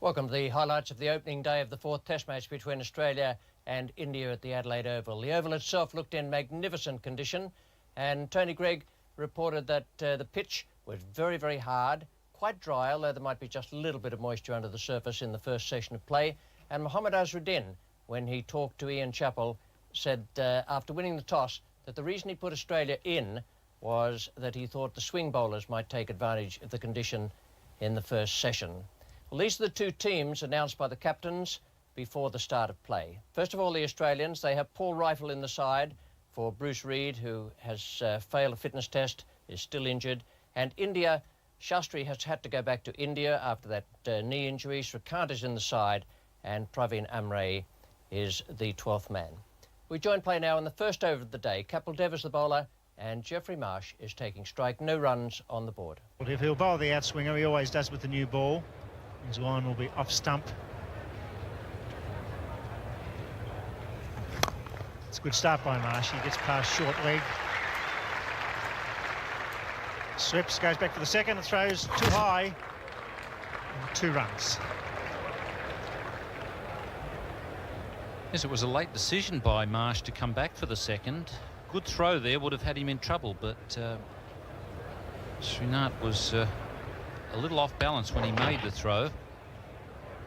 Welcome to the highlights of the opening day of the fourth Test match between Australia and India at the Adelaide Oval. The Oval itself looked in magnificent condition, and Tony Greig reported that the pitch was very, very hard, quite dry, although there might be just a little bit of moisture under the surface in the first session of play. And Mohammad Azharuddin, when he talked to Ian Chappell, said after winning the toss that the reason he put Australia in was that he thought the swing bowlers might take advantage of the condition in the first session. Well, these are the two teams announced by the captains before the start of play. First of all, the Australians, they have Paul Rifle in the side for Bruce Reid, who has failed a fitness test, is still injured. And India, Shastri has had to go back to India after that knee injury. Srikanth is in the side, and Praveen Amre is the 12th man. We join play now in the first over of the day. Kapil Dev is the bowler, and Jeffrey Marsh is taking strike. No runs on the board. Well, if he'll bowl the outswinger, he always does with the new ball. His line will be off stump. It's a good start by Marsh. He gets past short leg. Slips, goes back for the second and throws too high. And 2 runs. Yes, it was a late decision by Marsh to come back for the second. Good throw there, would have had him in trouble, but Srinath was a little off balance when he made the throw.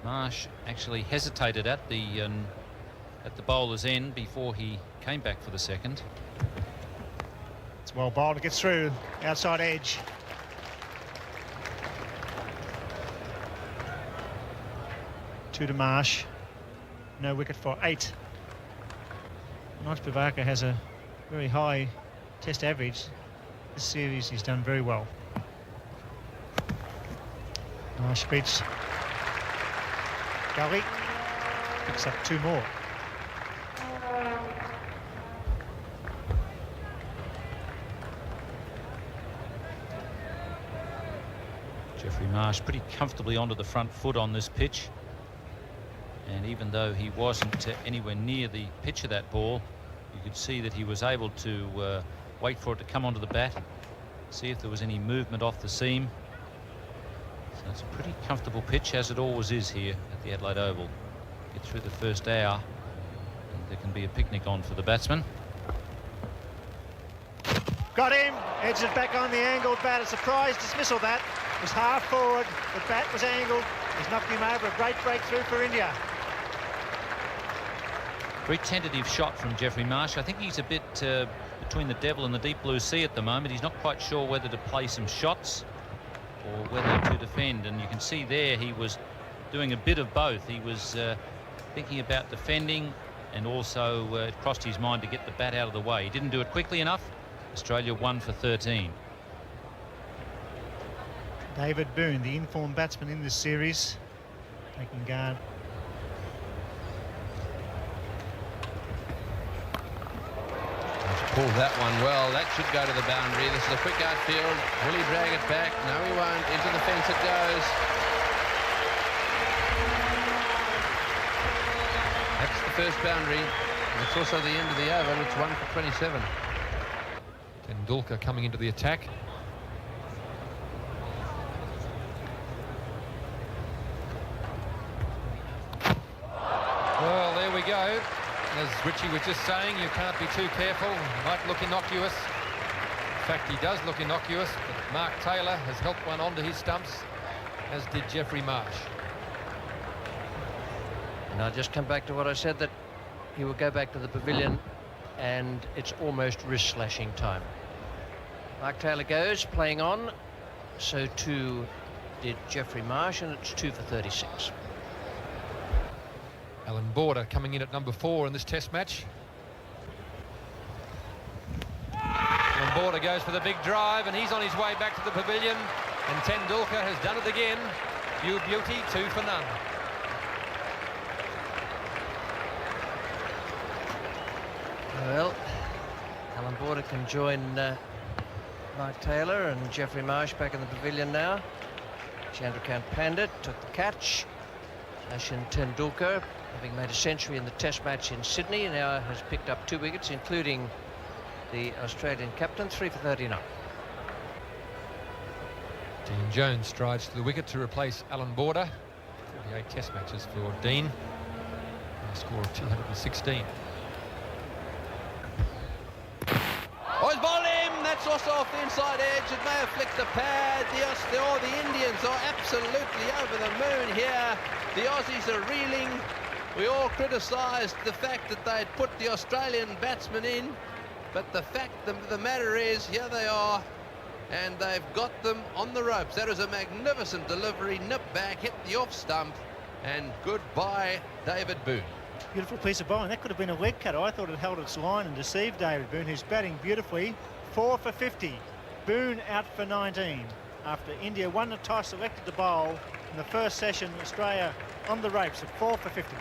Marsh actually hesitated at the bowler's end before he came back for the second. It's well bowled, it gets through, outside edge. Two to Marsh, no wicket for 8. Nige Bhavkar has a very high test average. This series he's done very well. Marsh beats Gully, picks up 2 more. Jeffrey Marsh pretty comfortably onto the front foot on this pitch, and even though he wasn't anywhere near the pitch of that ball, you could see that he was able to wait for it to come onto the bat, see if there was any movement off the seam. So it's a pretty comfortable pitch, as it always is here at the Adelaide Oval. Get through the first hour and there can be a picnic on for the batsman. Got him, edged it back on the angled bat. A surprise dismissal that. It was half forward, the bat was angled. He's knocked him over. A great breakthrough for India. Very tentative shot from Jeffrey Marsh. I think he's a bit between the devil and the deep blue sea at the moment. He's not quite sure whether to play some shots or whether to defend, and you can see there he was doing a bit of both. He was thinking about defending, and also it crossed his mind to get the bat out of the way. He didn't do it quickly enough. Australia 1 for 13. David Boone, the informed batsman in this series, taking guard. Pulled that one well. That should go to the boundary. This is a quick outfield. Will he drag it back? No, he won't. Into the fence it goes. That's the first boundary. It's also the end of the over. It's 1 for 27. Tendulkar coming into the attack. Well, there we go. As Richie was just saying, you can't be too careful. It might look innocuous. In fact, he does look innocuous, but Mark Taylor has helped one onto his stumps, as did Jeffrey Marsh. And I'll just come back to what I said, that he will go back to the pavilion, and it's almost wrist-slashing time. Mark Taylor goes, playing on. So too did Jeffrey Marsh, and it's 2 for 36. Alan Border coming in at number 4 in this test match. Alan Border goes for the big drive, and he's on his way back to the pavilion, and Tendulkar has done it again. You beauty, 2 for none. Well, Alan Border can join Mark Taylor and Jeffrey Marsh back in the pavilion now. Chandrakant Pandit took the catch. Sachin Tendulkar, having made a century in the Test match in Sydney, now has picked up 2 wickets, including the Australian captain, 3 for 39. Dean Jones strides to the wicket to replace Alan Border. 28 test matches for Dean. A score of 216. Oh, he's bowled him. That's also off the inside edge. It may have flicked the pad. The Indians are absolutely over the moon here. The Aussies are reeling. We all criticised the fact that they'd put the Australian batsmen in, but the fact of the matter is, here they are, and they've got them on the ropes. That was a magnificent delivery, nip back, hit the off stump, and goodbye, David Boon. Beautiful piece of bowling. That could have been a leg cutter. I thought it held its line and deceived David Boon, who's batting beautifully. 4 for 50. Boon out for 19. After India won the toss, elected to bowl in the first session, Australia on the ropes at 4 for 50.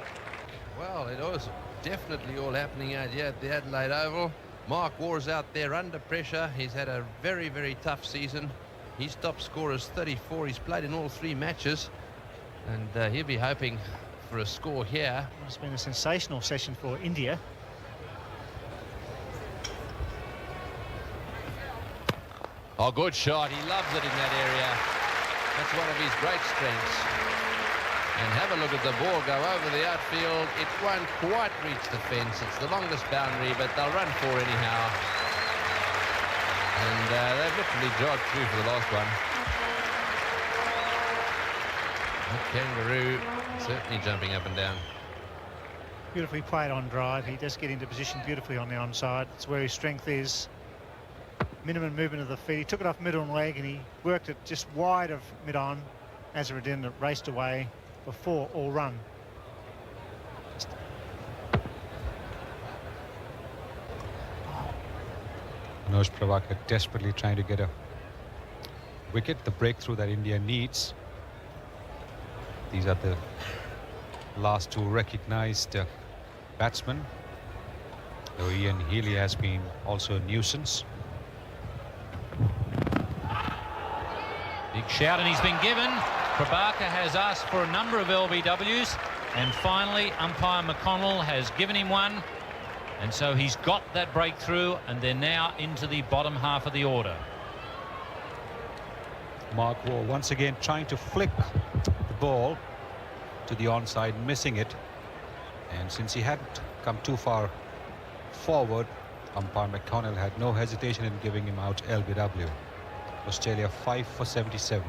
Well, it was definitely all happening out here at the Adelaide Oval. Mark Waugh's out there under pressure. He's had a very, very tough season. His top score is 34. He's played in all 3 matches, and he'll be hoping for a score here. It's been a sensational session for India. Oh, good shot. He loves it in that area. That's one of his great strengths. And have a look at the ball go over the outfield. It won't quite reach the fence. It's the longest boundary, but they'll run 4 anyhow. And they've literally jogged through for the last one. The Kangaroo certainly jumping up and down. Beautifully played on drive. He does get into position beautifully on the onside. It's where his strength is. Minimum movement of the feet. He took it off mid-on leg and he worked it just wide of mid-on. Azharuddin raced away before all run. Manoj Prabhakar desperately trying to get a wicket, the breakthrough that India needs. These are the last 2 recognized batsmen, though Ian Healy has been also a nuisance. Big shout, and he's been given. Prabhakar has asked for a number of LBWs, and finally umpire McConnell has given him one, and so he's got that breakthrough, and they're now into the bottom half of the order. Mark Waugh once again trying to flick the ball to the onside, missing it, and since he hadn't come too far forward, umpire McConnell had no hesitation in giving him out LBW. Australia 5 for 77.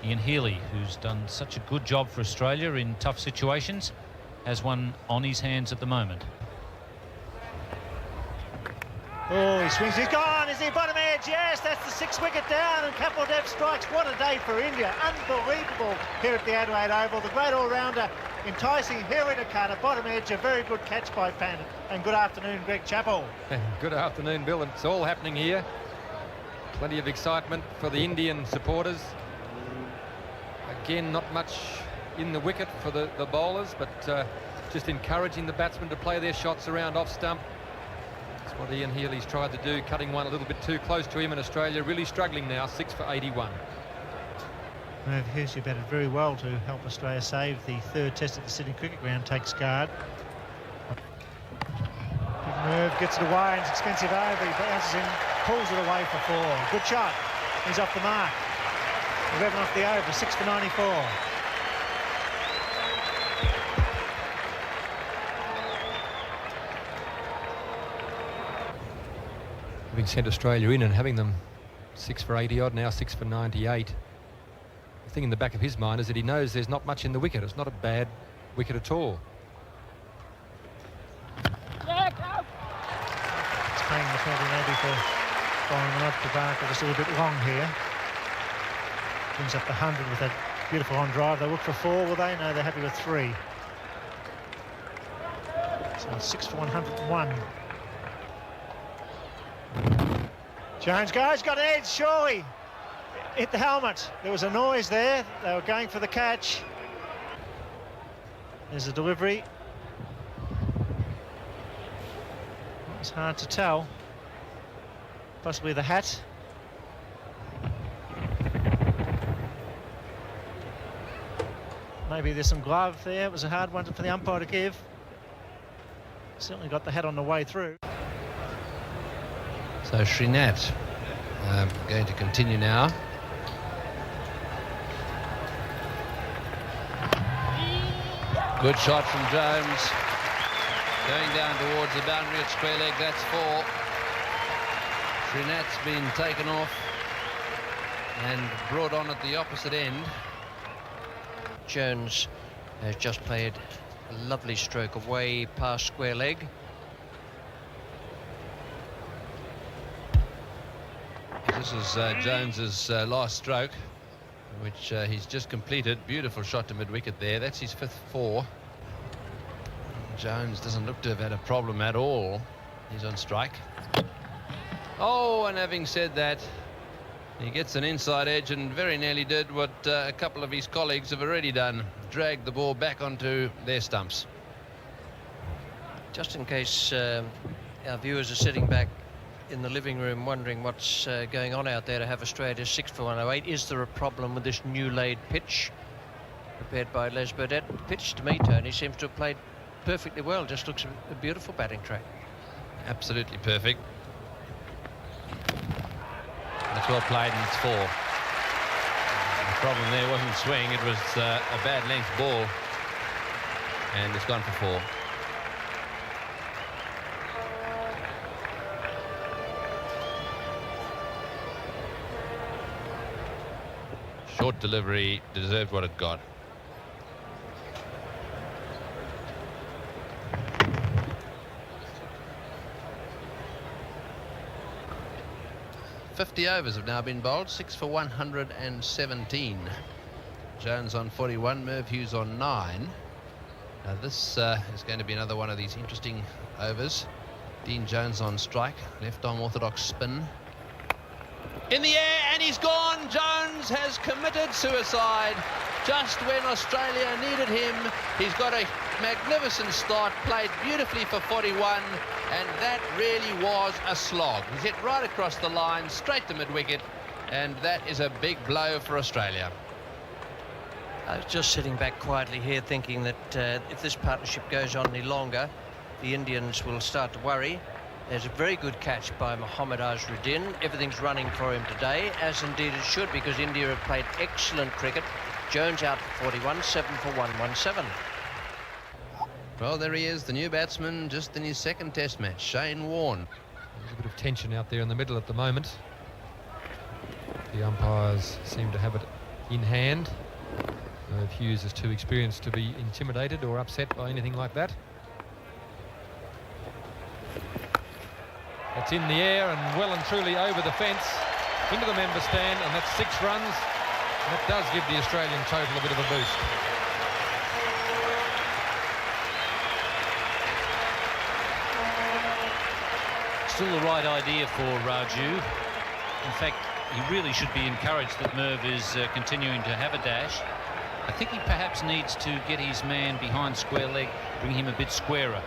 Ian Healy, who's done such a good job for Australia in tough situations, has one on his hands at the moment. Oh, he swings, he's gone, is he bottom edge? Yes, that's the 6th wicket down, and Kapil strikes. What a day for India, unbelievable here at the Adelaide Oval. The great all-rounder enticing Healy to cut a bottom edge, a very good catch by Pant. And good afternoon, Greg Chappell. Good afternoon, Bill, and it's all happening here. Plenty of excitement for the Indian supporters. Again, not much in the wicket for the bowlers, but just encouraging the batsmen to play their shots around off stump. That's what Ian Healy's tried to do, cutting one a little bit too close to him, and Australia really struggling now, 6 for 81. Merv Hughes, who batted very well to help Australia save the 3rd test at the Sydney Cricket Ground, takes guard. Merv gets it away, and it's expensive over. He bounces in, pulls it away for 4. Good shot. He's off the mark. 11 off the over, 6 for 94. Having sent Australia in and having them 6 for 80 odd, now 6 for 98. The thing in the back of his mind is that he knows there's not much in the wicket. It's not a bad wicket at all. It's paying the penalty maybe for following Manoj Prabhakar just a little bit long here. Brings up the 100 with that beautiful on drive. They look for 4, will they? No, they're happy with 3. So 6 for 101. Jones goes, got an edge, surely. Hit the helmet. There was a noise there. They were going for the catch. There's a delivery. It's hard to tell. Possibly the hat. Maybe there's some glove there. It was a hard one for the umpire to give. Certainly got the hat on the way through. So Srinath going to continue now. Good shot from Jones. Going down towards the boundary at square leg. That's 4. Trinat's been taken off and brought on at the opposite end. Jones has just played a lovely stroke away past square leg. This is Jones's last stroke, which he's just completed. Beautiful shot to mid-wicket there. That's his 5th 4. Jones doesn't look to have had a problem at all. He's on strike. Oh, and having said that, he gets an inside edge and very nearly did what a couple of his colleagues have already done, dragged the ball back onto their stumps. Just in case our viewers are sitting back in the living room wondering what's going on out there to have Australia 6 for 108, is there a problem with this new laid pitch prepared by Les Burdett? The pitch, to me, Tony, seems to have played perfectly well. Just looks a beautiful batting track. Absolutely perfect. That's well played, and it's 4. The problem there wasn't swing, it was a bad length ball, and it's gone for 4. Short delivery, deserved what it got. .50 overs have now been bowled, 6 for 117. Jones on 41, Merv Hughes on 9. Now this is going to be another one of these interesting overs. Dean Jones on strike, left arm orthodox spin. In the air, and he's gone. Jones has committed suicide just when Australia needed him. He's got a magnificent start, played beautifully for 41, and that really was a slog. He's hit right across the line, straight to mid-wicket, and that is a big blow for Australia. I was just sitting back quietly here thinking that if this partnership goes on any longer, the Indians will start to worry. There's a very good catch by Mohammad Azharuddin. Everything's running for him today, as indeed it should, because India have played excellent cricket. Jones out for 41, 7 for 117. Well, there he is, the new batsman, just in his 2nd Test match, Shane Warne. There's a bit of tension out there in the middle at the moment. The umpires seem to have it in hand. Merv Hughes is too experienced to be intimidated or upset by anything like that. It's in the air and well and truly over the fence, into the member stand, and that's 6 runs. That does give the Australian total a bit of a boost. Still the right idea for Raju. In fact, he really should be encouraged that Merv is continuing to have a dash. I think he perhaps needs to get his man behind square leg, bring him a bit squarer.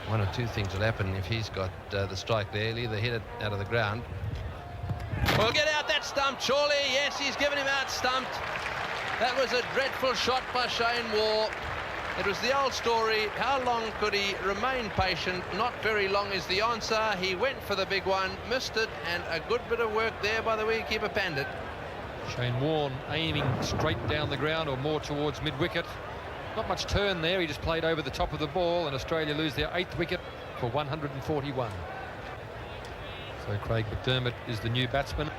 One or two things will happen if he's got the strike there. He'll either hit it out of the ground. Well, get out that stump, surely. Yes, he's given him out stumped. That was a dreadful shot by Shane Warne. It was the old story. How long could he remain patient? Not very long is the answer. He went for the big one, missed it, and a good bit of work there by the wicketkeeper Pandit. Shane Warne aiming straight down the ground or more towards mid-wicket. Not much turn there, he just played over the top of the ball, and Australia lose their 8th wicket for 141. So Craig McDermott is the new batsman.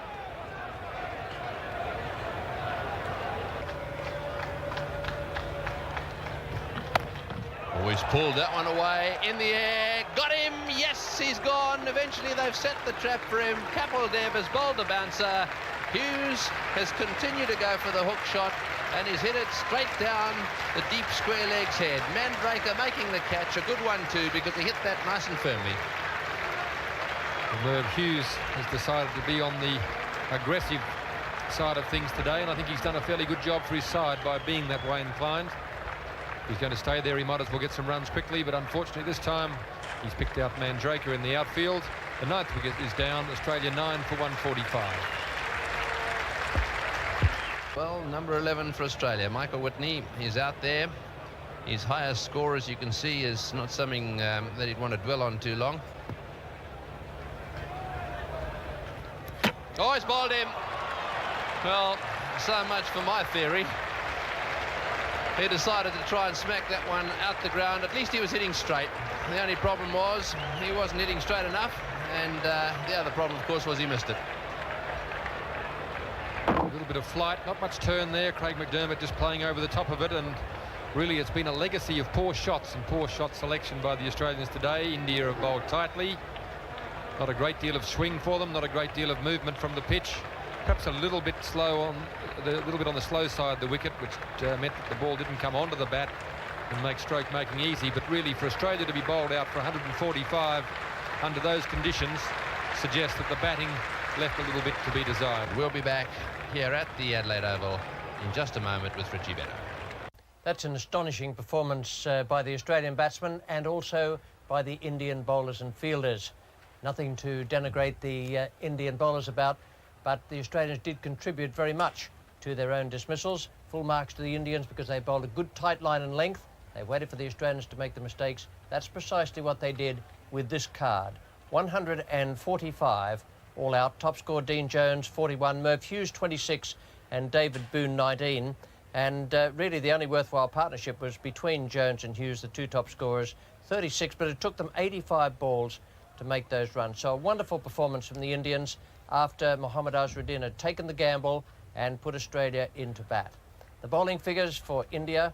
Always pulled that one away, in the air, got him, yes, he's gone. Eventually they've set the trap for him. Kapil Dev has bowled the bouncer. Hughes has continued to go for the hook shot, and he's hit it straight down the deep square leg's head. Mandraker making the catch, a good one too, because he hit that nice and firmly. Merv Hughes has decided to be on the aggressive side of things today, and I think he's done a fairly good job for his side by being that way inclined. He's going to stay there, he might as well get some runs quickly, but unfortunately this time he's picked out Mandraker in the outfield. The 9th wicket is down, Australia 9 for 145. Well, number 11 for Australia, Michael Whitney, is out there. His highest score, as you can see, is not something that he'd want to dwell on too long. Oh, he's bowled him. Well, so much for my theory. He decided to try and smack that one out the ground. At least he was hitting straight. The only problem was he wasn't hitting straight enough, and the other problem, of course, was he missed it. A little bit of flight, not much turn there. Craig McDermott just playing over the top of it, and really it's been a legacy of poor shots and poor shot selection by the Australians today. India have bowled tightly. Not a great deal of swing for them, not a great deal of movement from the pitch. Perhaps a little bit slow on the slow side of the wicket, which meant that the ball didn't come onto the bat and make stroke making easy. But really, for Australia to be bowled out for 145 under those conditions suggests that the batting left a little bit to be desired. We'll be back here at the Adelaide Oval in just a moment with Richie Benaud. That's an astonishing performance by the Australian batsmen and also by the Indian bowlers and fielders. Nothing to denigrate the Indian bowlers about, but the Australians did contribute very much to their own dismissals. Full marks to the Indians because they bowled a good tight line and length. They waited for the Australians to make the mistakes. That's precisely what they did with this card. 145 all out. Top score Dean Jones 41, Merv Hughes 26 and David Boone 19. And really the only worthwhile partnership was between Jones and Hughes, the two top scorers, 36, but it took them 85 balls to make those runs. So a wonderful performance from the Indians after Mohammad Azharuddin had taken the gamble and put Australia into bat. The bowling figures for India: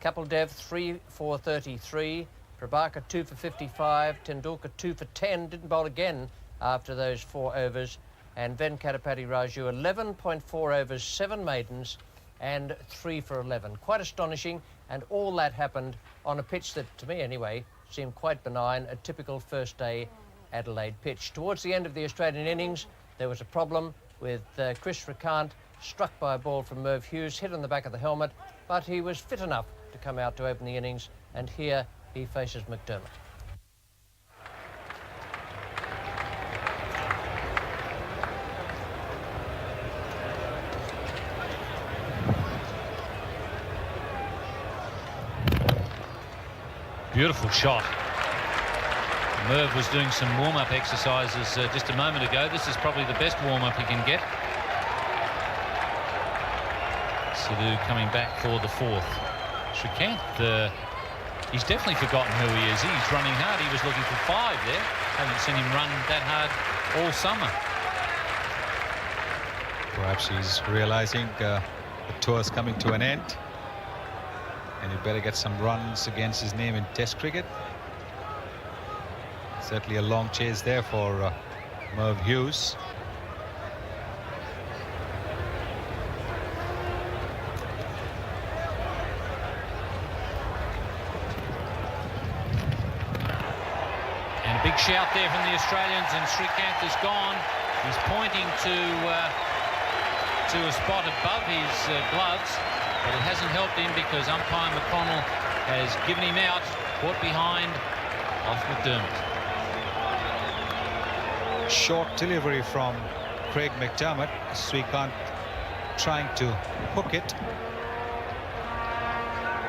Kapil Dev 3 for 33, Prabhakar 2 for 55, Tendulkar 2 for 10, didn't bowl again after those 4 overs, and Venkatapati Raju 11.4 overs, 7 maidens and 3 for 11. Quite astonishing, and all that happened on a pitch that, to me anyway, seemed quite benign, a typical first day Adelaide pitch. Towards the end of the Australian innings, there was a problem with Chris Srikanth, struck by a ball from Merv Hughes, hit on the back of the helmet, but he was fit enough to come out to open the innings, and here he faces McDermott. Beautiful shot. Merv was doing some warm-up exercises just a moment ago. This is probably the best warm-up he can get. Sidhu coming back for the 4th. Srikanth, he's definitely forgotten who he is. He's running hard. He was looking for 5 there. Haven't seen him run that hard all summer. Perhaps he's realizing the tour's coming to an end, and he better get some runs against his name in Test cricket. Certainly a long chase there for Merv Hughes. And a big shout there from the Australians, and Srikanth is gone. He's pointing to a spot above his gloves, but it hasn't helped him because umpire McConnell has given him out, caught behind off McDermott. Short delivery from Craig McDermott. Srikanth trying to hook it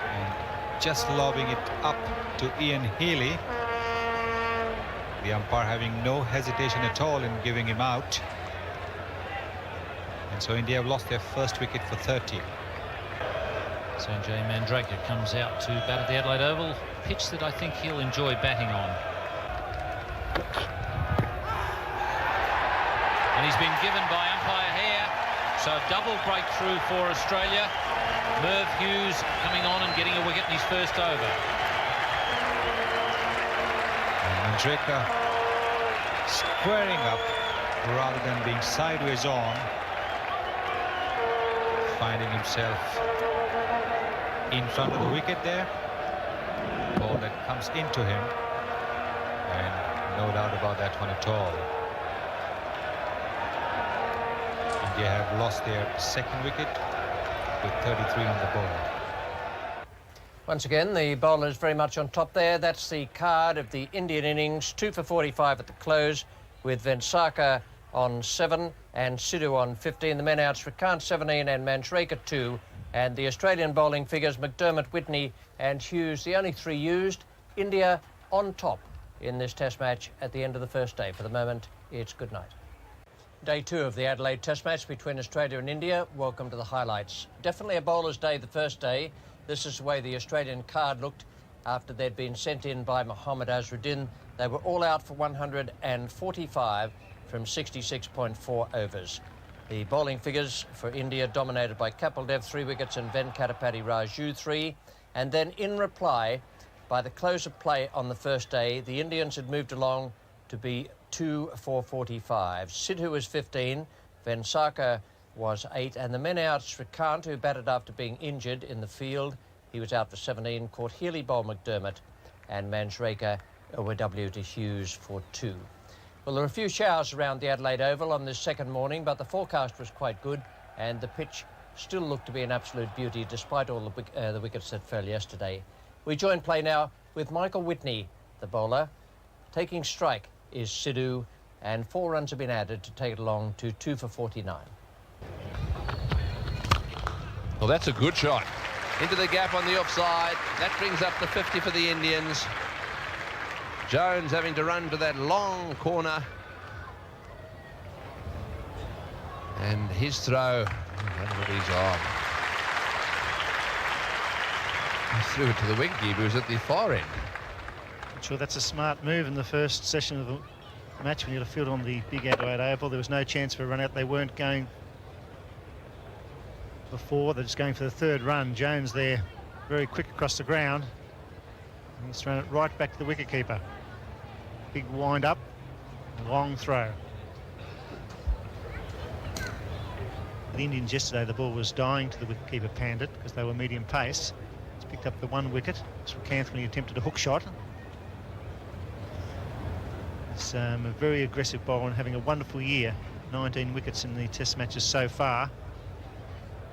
and just lobbing it up to Ian Healy. The umpire having no hesitation at all in giving him out. And so India have lost their first wicket for 30. Sanjay Mandrake comes out to bat at the Adelaide Oval, pitch that I think he'll enjoy batting on. And he's been given by umpire Hare, so a double breakthrough for Australia. Merv Hughes coming on and getting a wicket in his first over. And Mandrake squaring up rather than being sideways on, finding himself in front of the wicket there. Ball that comes into him, and no doubt about that one at all. India have lost their second wicket with 33 on the board. Once again, the bowlers very much on top there. That's the card of the Indian innings, 2 for 45 at the close, with Venkatapati on 7 and Sidhu on 15. The men out: Srikanth 17 and Manjrekar 2. And the Australian bowling figures: McDermott, Whitney and Hughes, the only 3 used. India on top in this Test match at the end of the first day. For the moment, it's good night. Day 2 of the Adelaide Test match between Australia and India. Welcome to the highlights. Definitely a bowler's day the first day. This is the way the Australian card looked after they'd been sent in by Mohammad Azharuddin. They were all out for 145 from 66.4 overs. The bowling figures for India dominated by Kapil Dev 3 wickets and Venkatapati Raju 3. And then in reply, by the close of play on the first day, the Indians had moved along to be 2 for 45. Sidhu was 15, Venkateswarlu was 8, and the men out, Srikanth, who batted after being injured in the field, he was out for 17, caught Healy bowled McDermott, and Manjrekar were W to Hughes for 2. Well, there were a few showers around the Adelaide Oval on this second morning, but the forecast was quite good, and the pitch still looked to be an absolute beauty despite all the wickets that fell yesterday. We join play now with Michael Whitney, the bowler. Taking strike is Sidhu, and 4 runs have been added to take it along to 2 for 49. Well, that's a good shot. Into the gap on the offside. That brings up the 50 for the Indians. Jones having to run to that long corner. And his throw, with his arm. He threw it to the wicketkeeper, who was at the far end. I'm sure that's a smart move in the first session of the match when you got a field on the big Adelaide Oval. There was no chance for a run out. They weren't going before. They're just going for the third run. Jones there, very quick across the ground. And he's thrown it right back to the wicketkeeper. Big wind up, long throw. The Indians yesterday, the ball was dying to the wicketkeeper Pandit because they were medium pace. He's picked up the 1 wicket. Srikanth when he attempted a hook shot. He's a very aggressive bowler and having a wonderful year. 19 wickets in the test matches so far.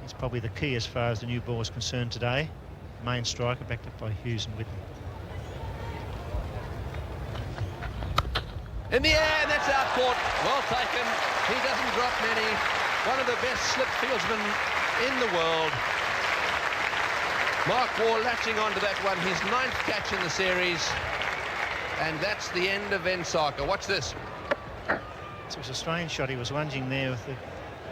He's probably the key as far as the new ball is concerned today. Main striker backed up by Hughes and Whitney. In the air, and that's out caught. Well taken. He doesn't drop many. One of the best slip fieldsmen in the world. Mark Waugh latching onto that one. His 9th catch in the series. And that's the end of Venkateswarlu. Watch this. It was a strange shot. He was lunging there with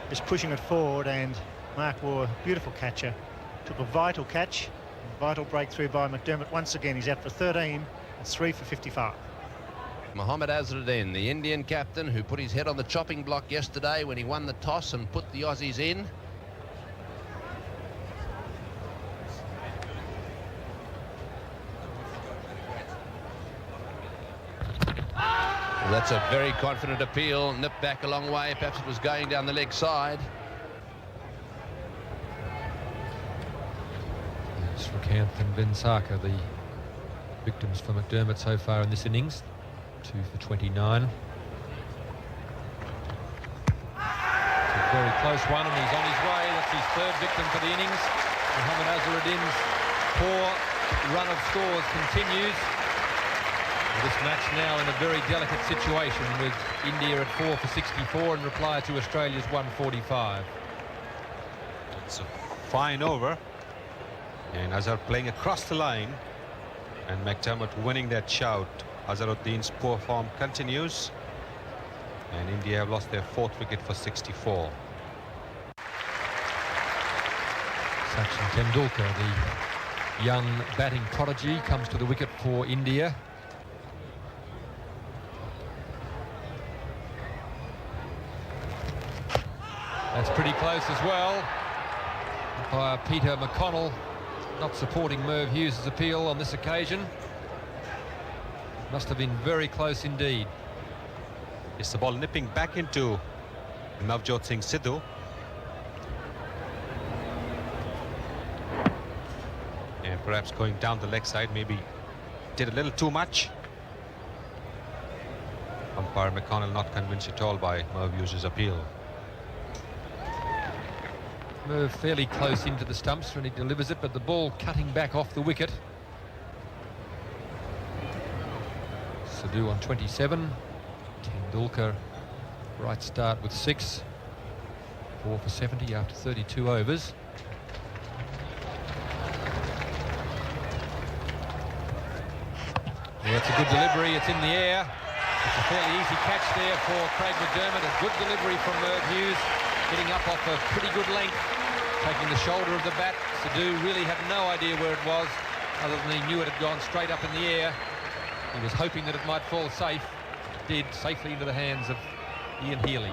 just pushing it forward, and Mark Waugh, beautiful catcher, took a vital catch, a vital breakthrough by McDermott. Once again, he's out for 13. It's 3 for 55. Mohammad Azharuddin, the Indian captain, who put his head on the chopping block yesterday when he won the toss and put the Aussies in. Well, that's a very confident appeal. Nipped back a long way. Perhaps it was going down the leg side. Srikanth and Venkateswarlu, the victims for McDermott so far in this innings. 2 for 29. It's a very close one, and he's on his way. That's his 3rd victim for the innings. Mohammad Azharuddin's poor run of scores continues. This match now in a very delicate situation with India at 4 for 64 in reply to Australia's 145. It's a fine over. And Azhar playing across the line. And McDermott winning that shout. Azharuddin's poor form continues. And India have lost their 4th wicket for 64. Sachin Tendulkar, the young batting prodigy, comes to the wicket for India. That's pretty close as well. Umpire Peter McConnell not supporting Merv Hughes' appeal on this occasion. Must have been very close indeed. It's the ball nipping back into Navjot Singh Sidhu. And perhaps going down the leg side, maybe did a little too much. Umpire McConnell not convinced at all by Merv Hughes' appeal. Merv fairly close into the stumps when he delivers it, but the ball cutting back off the wicket. Sidhu on 27. Tendulkar, right start with 6. 4 for 70 after 32 overs. Well, that's a good delivery. It's in the air. It's a fairly easy catch there for Craig McDermott. A good delivery from Merv Hughes, getting up off a pretty good length, taking the shoulder of the bat. Sidhu really had no idea where it was, other than he knew it had gone straight up in the air. He was hoping that it might fall safe. It did, safely into the hands of Ian Healy.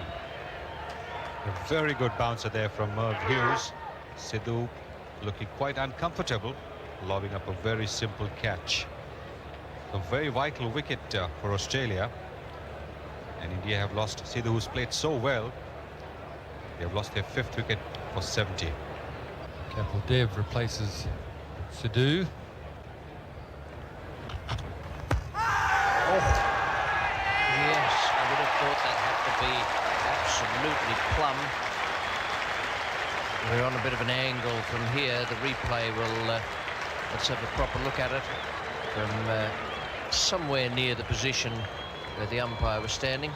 A very good bouncer there from Merv Hughes. Sidhu looking quite uncomfortable, lobbing up a very simple catch. A very vital wicket for Australia. And India have lost Sidhu, who's played so well. They have lost their 5th wicket for 70. Kapil Dev replaces Sidhu. Yes, I would have thought that had to be absolutely plumb. We're on a bit of an angle from here. The replay will, let's have a proper look at it from somewhere near the position where the umpire was standing.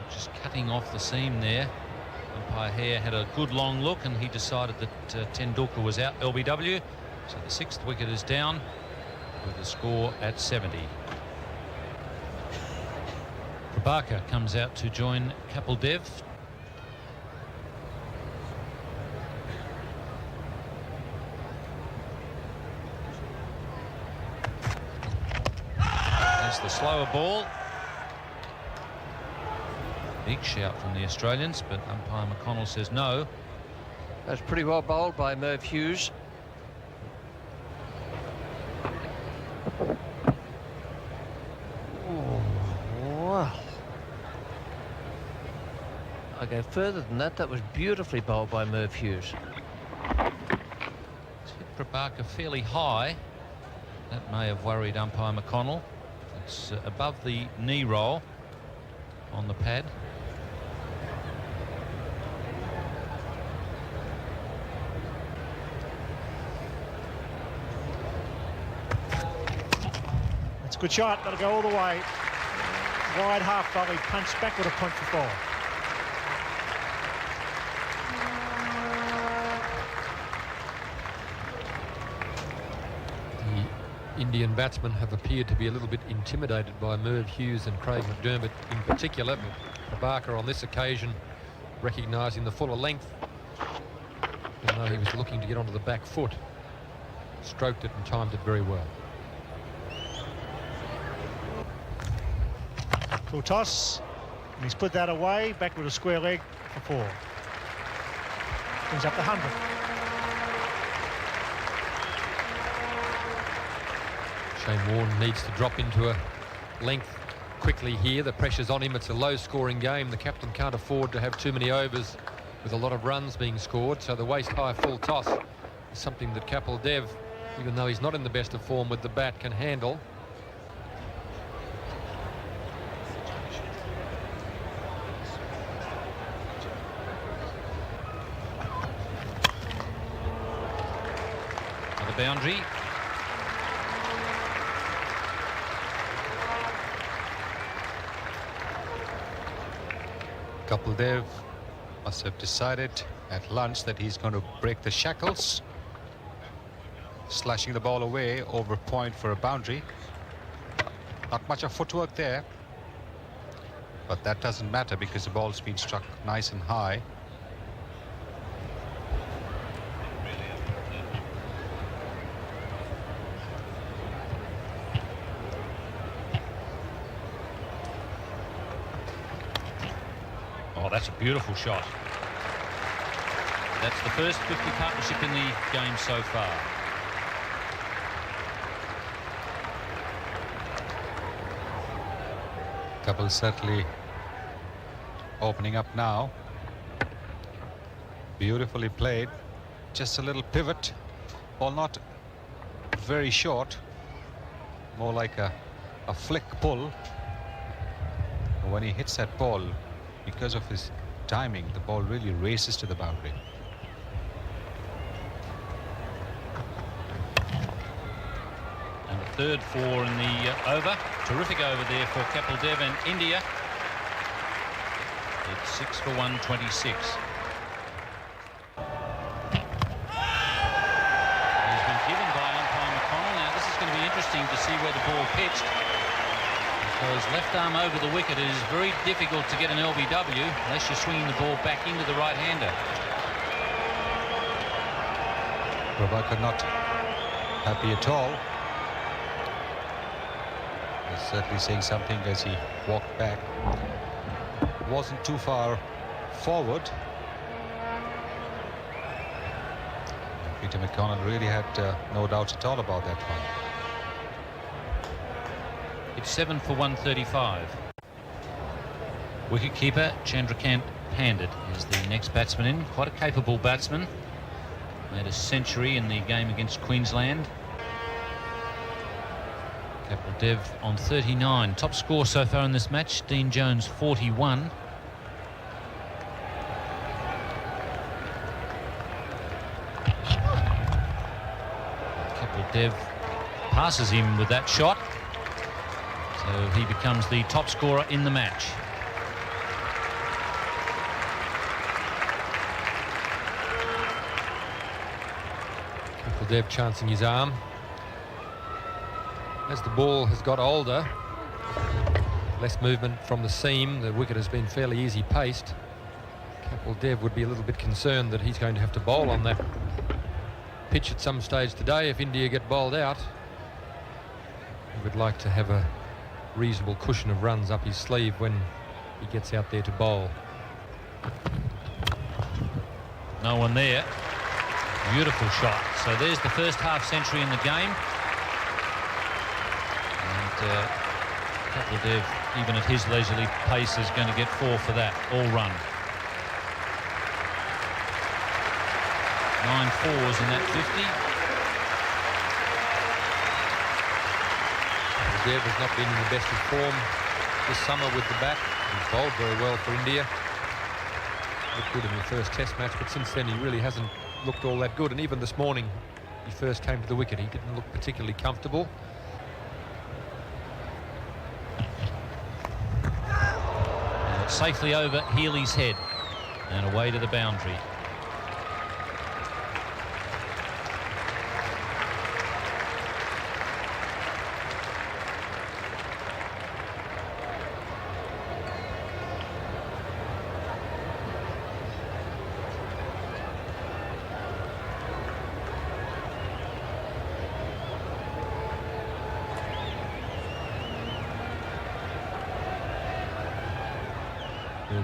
Just cutting off the seam there. Umpire Hare had a good long look and he decided that Tendulkar was out, LBW. So the 6th wicket is down with the score at 70. Prabhakar comes out to join Kapil Dev. There's the slower ball. Big shout from the Australians, but umpire McConnell says no. That's pretty well bowled by Merv Hughes. Oh, wow. I go further than that. That was beautifully bowled by Merv Hughes. It's hit Prabhakar fairly high. That may have worried umpire McConnell. It's above the knee roll on the pad. It's a good shot. That'll go all the way. Wide half volley, punch backward, a point for 4. The Indian batsmen have appeared to be a little bit intimidated by Merv Hughes and Craig McDermott in particular, but Prabhakar on this occasion recognising the fuller length, even though he was looking to get onto the back foot, stroked it and timed it very well. Full toss, and he's put that away, backward a square leg for 4. Brings up the 100. Shane Warne needs to drop into a length quickly here. The pressure's on him. It's a low-scoring game. The captain can't afford to have too many overs with a lot of runs being scored, so the waist-high full toss is something that Kapil Dev, even though he's not in the best of form with the bat, can handle. The boundary. Kapil Dev must have decided at lunch that he's going to break the shackles, slashing the ball away over point for a boundary. Not much of footwork there, but that doesn't matter because the ball's been struck nice and high. Oh, that's a beautiful shot. That's the first 50 partnership in the game so far. Kapil certainly opening up now. Beautifully played. Just a little pivot. Ball not very short. More like a flick pull. When he hits that ball, because of his timing, the ball really races to the boundary. And the third 4 in the over. Terrific over there for Kapil Dev and India. It's 6 for 126. He's been given by umpire McConnell. Now this is going to be interesting interesting to see where the ball pitched, because left arm over the wicket is very difficult to get an LBW unless you're swinging the ball back into the right-hander. Prabhakar not happy at all. He's certainly saying something as he walked back. Wasn't too far forward. Peter McConnell really had no doubts at all about that one. It's 7 for 135. Wicketkeeper Chandrakant Pandit is the next batsman in. Quite a capable batsman. Made a century in the game against Queensland. Kapil Dev on 39. Top score so far in this match, Dean Jones 41. Kapil Dev passes him with that shot, so he becomes the top scorer in the match. Kapil Dev chancing his arm. As the ball has got older, less movement from the seam, the wicket has been fairly easy paced. Kapil Dev would be a little bit concerned that he's going to have to bowl on that pitch at some stage today if India get bowled out. He would like to have a reasonable cushion of runs up his sleeve when he gets out there to bowl. No one there. Beautiful shot. So there's the first half century in the game. And Kapil Dev, even at his leisurely pace, is going to get 4 for that, all run. 9 fours in that 50. Kapil Dev has not been in the best of form this summer with the bat. He's bowled very well for India. Looked good in the first test match, but since then he really hasn't looked all that good. And even this morning, he first came to the wicket, he didn't look particularly comfortable. Safely over Healy's head and away to the boundary.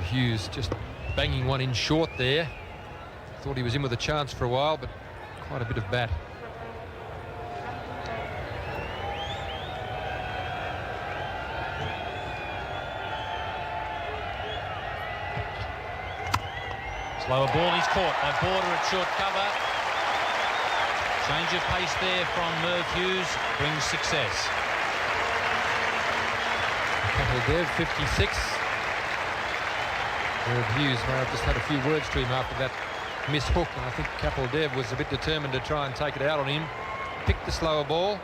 Hughes just banging one in short there. Thought he was in with a chance for a while, but quite a bit of bat. Slower ball, he's caught by Border at short cover. Change of pace there from Merv Hughes brings success. Kapil Dev, 56. Merv Hughes may have just had a few words to him after that miss hook, and I think Kapil Dev was a bit determined to try and take it out on him. Picked the slower ball.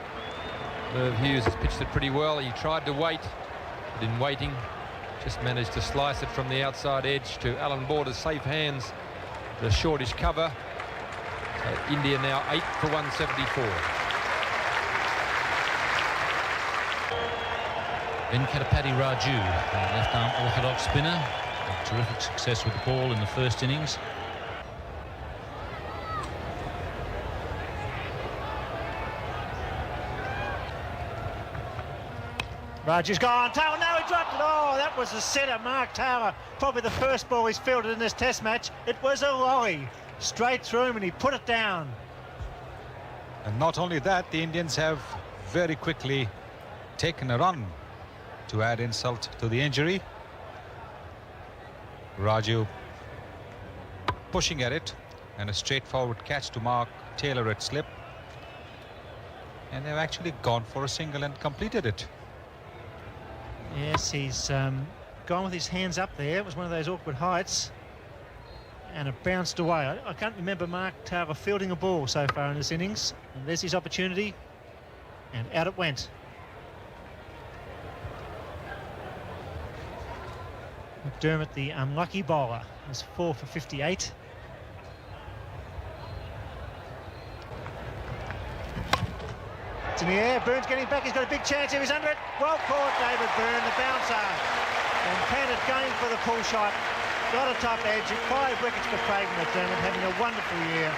Merv Hughes has pitched it pretty well. He tried to wait, but in waiting, just managed to slice it from the outside edge to Alan Border's safe hands, the shortish cover. So India now 8 for 174. Venkatapati Raju, left-arm orthodox spinner. Terrific success with the ball in the first innings. Raju's gone. Taylor, no, he dropped it. Oh, that was a setter, Mark Taylor. Probably the first ball he's fielded in this test match. It was a lorry. Straight through him and he put it down. And not only that, the Indians have very quickly taken a run to add insult to the injury. Raju pushing at it, and a straightforward catch to Mark Taylor at slip, and they've actually gone for a single and completed it. Yes, he's gone with his hands up there. It was one of those awkward heights, and it bounced away. I can't remember Mark Taylor fielding a ball so far in this innings, and there's his opportunity, and out it went. McDermott, the unlucky bowler, is 4 for 58. It's in the air. Byrne's getting back. He's got a big chance here. He's under it. Well caught, David Byrne, the bouncer. And Pennant going for the pull shot. Got a top edge. 5 wickets for Craig McDermott, having a wonderful year.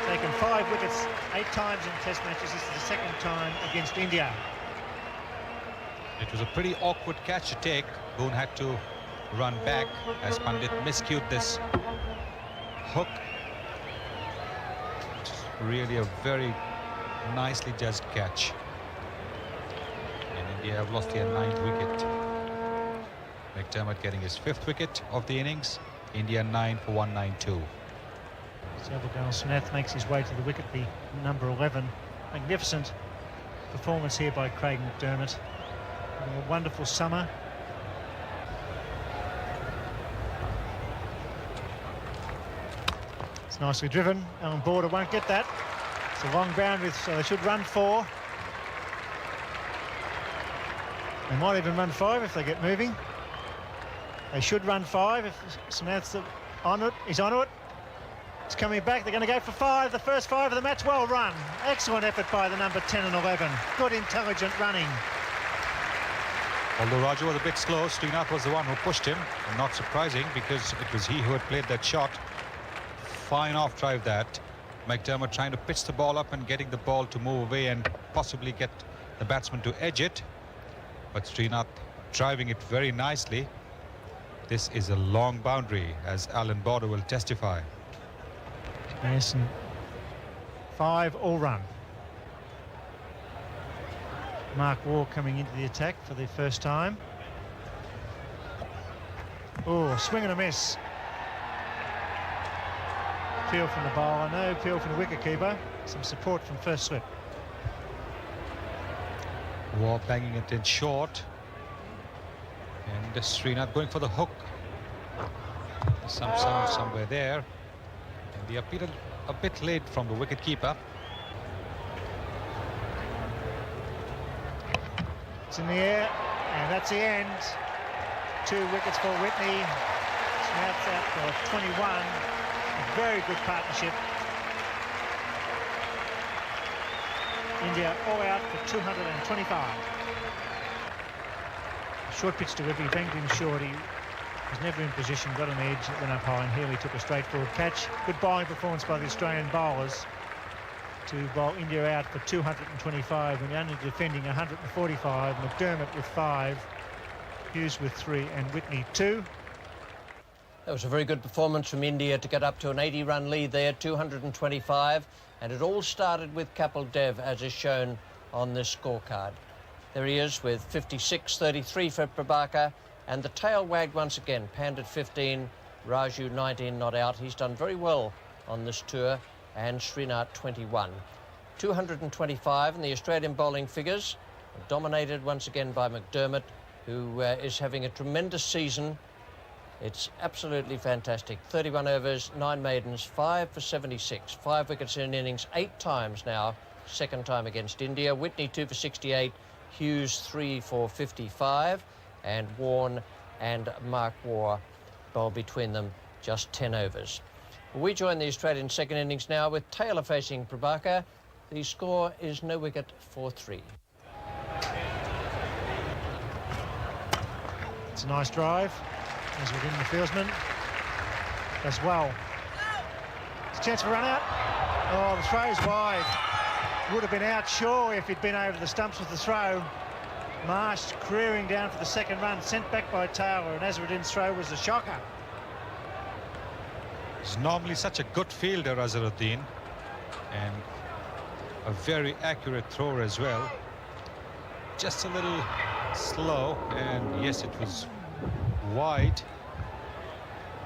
Taken 5 wickets 8 times in Test matches. This is the second time against India. It was a pretty awkward catch to take. Boone had to run back as Pandit miscued this hook. It's really a very nicely judged catch. And India have lost their 9th wicket. McDermott getting his 5th wicket of the innings. India 9 for 192. Selvagal Srinath makes his way to the wicket, the number 11. Magnificent performance here by Craig McDermott. Having a wonderful summer. It's nicely driven. Alan Border won't get that. It's a long boundary, so they should run 4. They might even run 5 if they get moving. They should run 5 if Srinath's on it. He's onto it. It's coming back. They're going to go for 5. The first 5 of the match. Well run. Excellent effort by the number 10 and 11. Good intelligent running. Although Raju was a bit slow, Srinath was the one who pushed him. And not surprising, because it was he who had played that shot. Fine off drive that. McDermott trying to pitch the ball up and getting the ball to move away and possibly get the batsman to edge it. But Srinath driving it very nicely. This is a long boundary, as Alan Border will testify. Yes, and 5 all run. Mark Waugh coming into the attack for the first time. Oh, swing and a miss. Appeal from the bowler, no appeal from the wicketkeeper. Some support from first slip. Waugh banging it in short. And Srinath going for the hook. There's some sound somewhere there. And the appeal a bit late from the wicketkeeper. It's in the air, and that's the end. 2 wickets for Whitney. Srinath's out for 21. A very good partnership. India all out for 225. Short pitch to Webby, banged in short. He was never in position, got an edge, went up high, and Healy took a straightforward catch. Good bowling performance by the Australian bowlers to bowl India out for 225 when only defending 145. McDermott with 5, Hughes with 3, and Whitney 2. That was a very good performance from India to get up to an 80-run lead there, 225. And it all started with Kapil Dev, as is shown on this scorecard. There he is with 56, 33 for Prabhakar. And the tail wagged once again. Pandit 15, Raju 19 not out. He's done very well on this tour. And Srinath 21. 225 in the Australian bowling figures. Dominated once again by McDermott, who is having a tremendous season. It's absolutely fantastic. 31 overs, 9 maidens, 5 for 76. 5 wickets in an innings 8 times now. Second time against India. Whitney 2 for 68. Hughes 3 for 55. And Warne and Mark Waugh bowl between them just 10 overs. We join the Australian second innings now with Taylor facing Prabhakar. The score is no wicket for 3. It's a nice drive. As within the fieldsman. Does well. It's a chance for run out. Oh, the throw's wide. Would have been out, sure, if he'd been over the stumps with the throw. Marsh careering down for the second run, sent back by Taylor, and Azharuddin's throw was a shocker. He's normally such a good fielder, Azharuddin, and a very accurate thrower as well. Just a little slow, and yes, it was wide,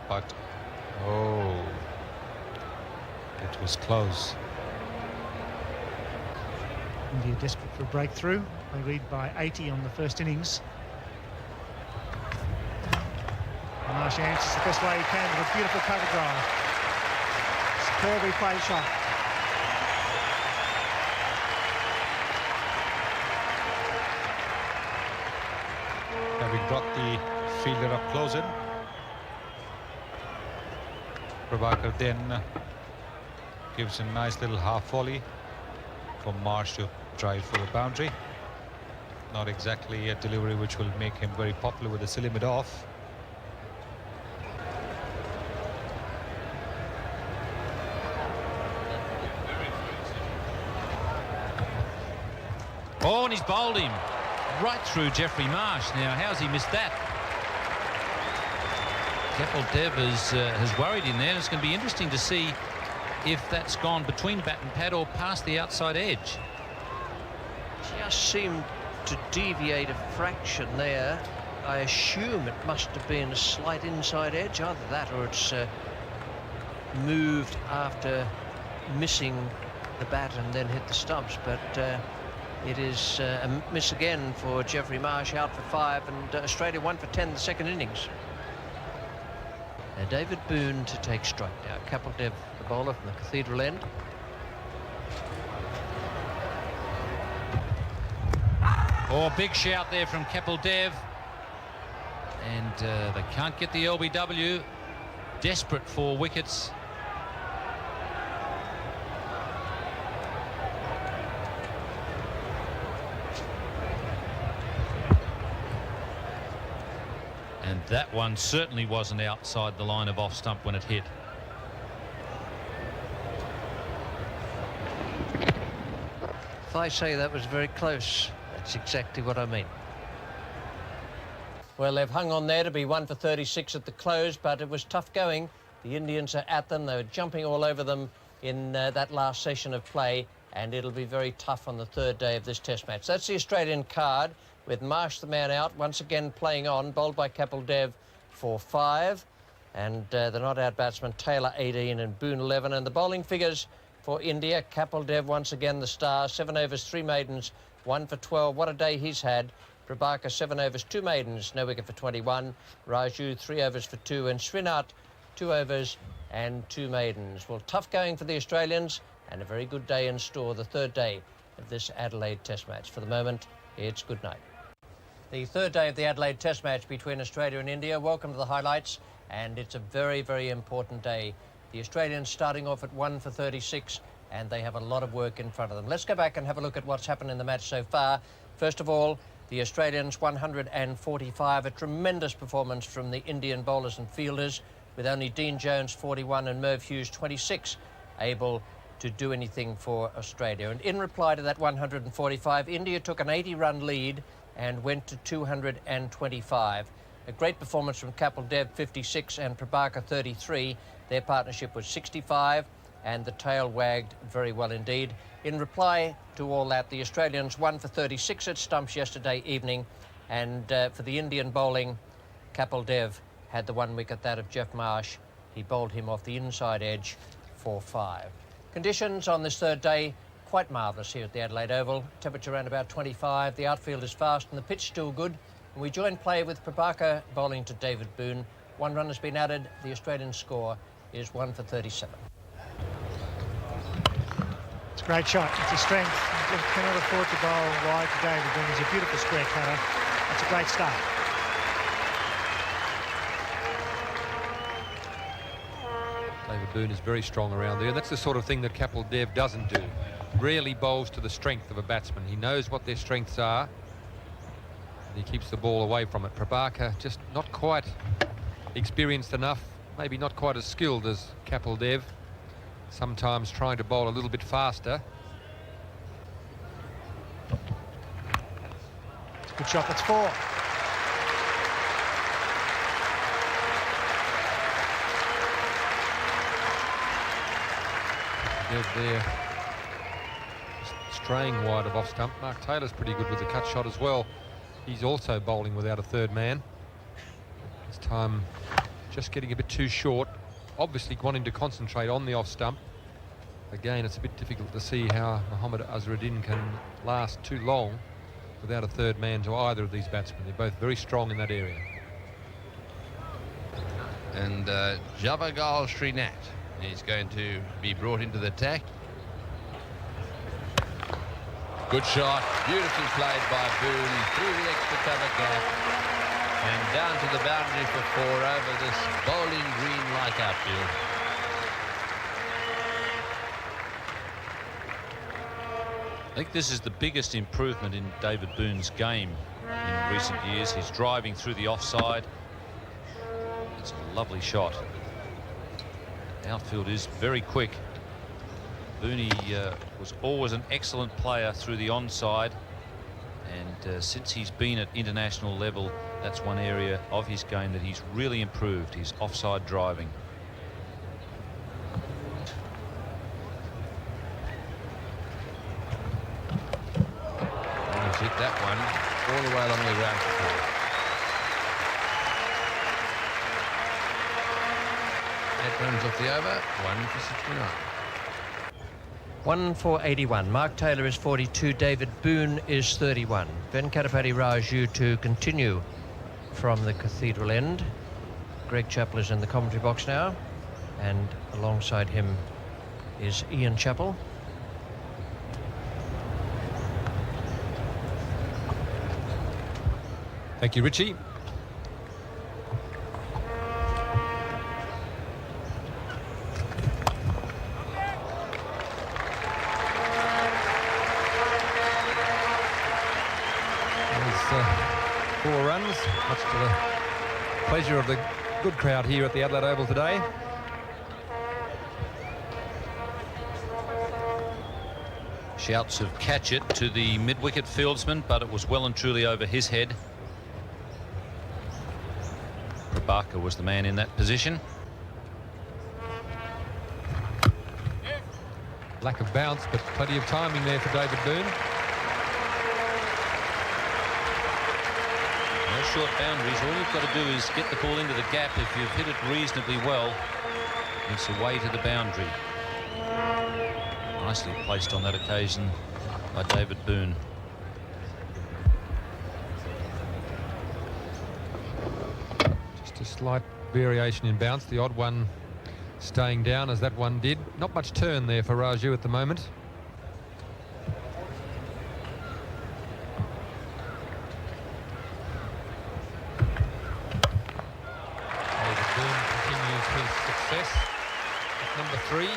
but oh, it was close. India desperate for a breakthrough. They lead by 80 on the first innings. Marsh answers the best way he can with a beautiful cover drive. Superbly played shot. Having brought the fielder up close in, Prabhakar then gives a nice little half volley for Marsh to drive for the boundary. Not exactly a delivery which will make him very popular with the Silimid off. Oh, and he's bowled him right through Jeffrey Marsh. Now, how's he missed that? Kapil Dev has worried him there. It's going to be interesting to see if that's gone between bat and pad or past the outside edge. Just seemed to deviate a fraction there. I assume it must have been a slight inside edge, either that or it's moved after missing the bat and then hit the stumps, but it is a miss again for Jeffrey Marsh, out for 5, and Australia 1 for 10 the second innings. Now David Boone to take strike now. Kapil Dev, the bowler from the Cathedral end. Oh, big shout there from Kapil Dev. And they can't get the LBW. Desperate for wickets. And that one certainly wasn't outside the line of off stump when it hit. If I say that was very close, that's exactly what I mean. Well, they've hung on there to be 1 for 36 at the close, but it was tough going. The Indians are at them. They were jumping all over them in that last session of play, and it'll be very tough on the third day of this Test match. That's the Australian card, with Marsh the man out, once again playing on, bowled by Kapil Dev for 5, and the not-out batsman Taylor 18 and Boone 11, and the bowling figures for India. Kapil Dev once again the star, 7 overs, 3 maidens, 1 for 12. What a day he's had. Prabhakar 7 overs, 2 maidens, no wicket for 21. Raju 3 overs for 2, and Srinath 2 overs and 2 maidens. Well, tough going for the Australians, and a very good day in store, the third day of this Adelaide Test match. For the moment, it's good night. The third day of the Adelaide Test match between Australia and India. Welcome to the highlights, and it's a very, very important day. The Australians starting off at 1 for 36, and they have a lot of work in front of them. Let's go back and have a look at what's happened in the match so far. First of all, the Australians 145, a tremendous performance from the Indian bowlers and fielders, with only Dean Jones 41 and Merv Hughes 26 able to do anything for Australia. And in reply to that 145, India took an 80-run lead and went to 225. A great performance from Kapil Dev 56 and Prabhakar 33. Their partnership was 65, and the tail wagged very well indeed. In reply to all that, the Australians 1 for 36 at stumps yesterday evening, and for the Indian bowling, Kapil Dev had the 1 wicket, that of Jeff Marsh. He bowled him off the inside edge for 5. Conditions on this third day, quite marvellous here at the Adelaide Oval. Temperature around about 25, the outfield is fast and the pitch still good. And we join play with Prabhakar bowling to David Boone. 1 run has been added. The Australian score is 1 for 37. It's a great shot. It's a strength. You just cannot afford to bowl wide to David Boone. He's a beautiful square cutter. It's a great start. David Boone is very strong around there. That's the sort of thing that Kapil Dev doesn't do. Rarely bowls to the strength of a batsman. He knows what their strengths are, and he keeps the ball away from it. Prabhakar just not quite experienced enough, maybe not quite as skilled as Kapil Dev. Sometimes trying to bowl a little bit faster. It's a good shot. That's 4. Dev there, just straying wide of off stump. Mark Taylor's pretty good with the cut shot as well. He's also bowling without a third man. This time just getting a bit too short. Obviously wanting to concentrate on the off stump. Again, it's a bit difficult to see how Mohammad Azharuddin can last too long without a third man to either of these batsmen. They're both very strong in that area. And Javagal Srinath is going to be brought into the attack. Good shot, beautifully played by Boone through the extra cover gap and down to the boundary for 4 over this bowling green like outfield. think this is the biggest improvement in David Boone's game in recent years. He's driving through the offside. It's a lovely shot. The outfield is very quick. Boone was always an excellent player through the onside, and since he's been at international level, that's one area of his game that he's really improved, his offside driving. He's hit that one all the way along the ground. That runs off the over, 1 for 69. 1 for 81. Mark Taylor is 42. David Boone is 31. Venkatapati Raju to continue from the cathedral end. Greg Chappell is in the commentary box now, and alongside him is Ian Chappell. Thank you, Richie. There's 4 runs, much to the pleasure of the good crowd here at the Adelaide Oval today. Shouts of catch it to the mid-wicket fieldsman, but it was well and truly over his head. Prabhakar was the man in that position. Lack of bounce, but plenty of timing there for David Boone. No short boundaries. All you've got to do is get the ball into the gap. If you've hit it reasonably well, it's away to the boundary. Nicely placed on that occasion by David Boone. Just a slight variation in bounce, the odd one staying down as that one did. Not much turn there for Raju at the moment. David Boone continues his success at number 3.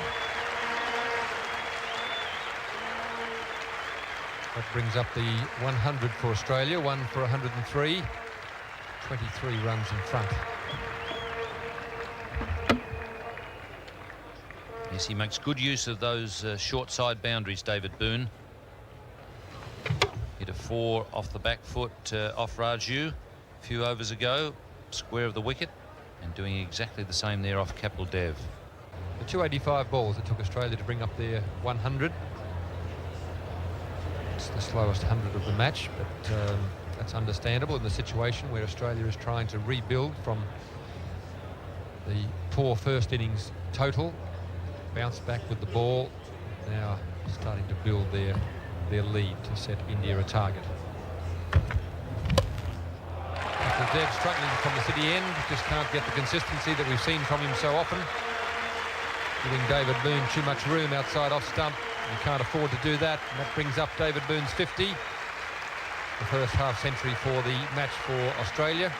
That brings up the 100 for Australia, 1 for 103. 23 runs in front. Yes, he makes good use of those short side boundaries, David Boone. Hit a 4 off the back foot off Raju a few overs ago, square of the wicket, and doing exactly the same there off Kapil Dev. The 285 balls it took Australia to bring up their 100. It's the slowest 100 of the match, but that's understandable in the situation where Australia is trying to rebuild from the poor first innings total. Bounce back with the ball, now starting to build their lead to set India a target. Dev struggling from the city end, just can't get the consistency that we've seen from him so often. Giving David Boone too much room outside off stump. He can't afford to do that, and that brings up David Boone's 50. The first half century for the match for Australia.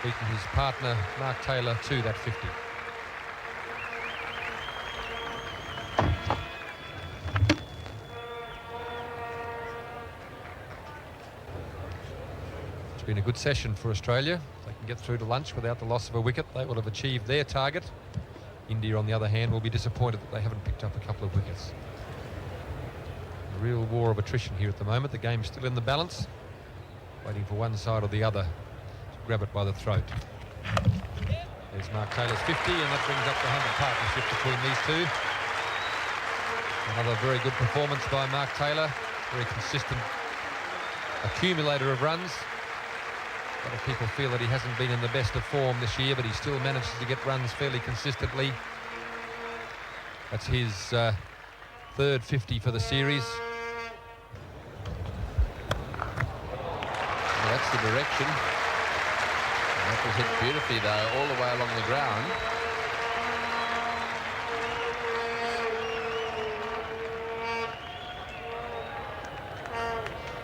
Beating his partner Mark Taylor to that 50. It's been a good session for Australia. If they can get through to lunch without the loss of a wicket, they will have achieved their target. India, on the other hand, will be disappointed that they haven't picked up a couple of wickets. A real war of attrition here at the moment. The game's still in the balance, waiting for one side or the other to grab it by the throat. There's Mark Taylor's 50, and that brings up the 100 partnership between these two. Another very good performance by Mark Taylor, very consistent accumulator of runs. A lot of people feel that he hasn't been in the best of form this year, but he still manages to get runs fairly consistently. That's his third 50 for the series. Well, that's the direction. That was hit beautifully, though, all the way along the ground.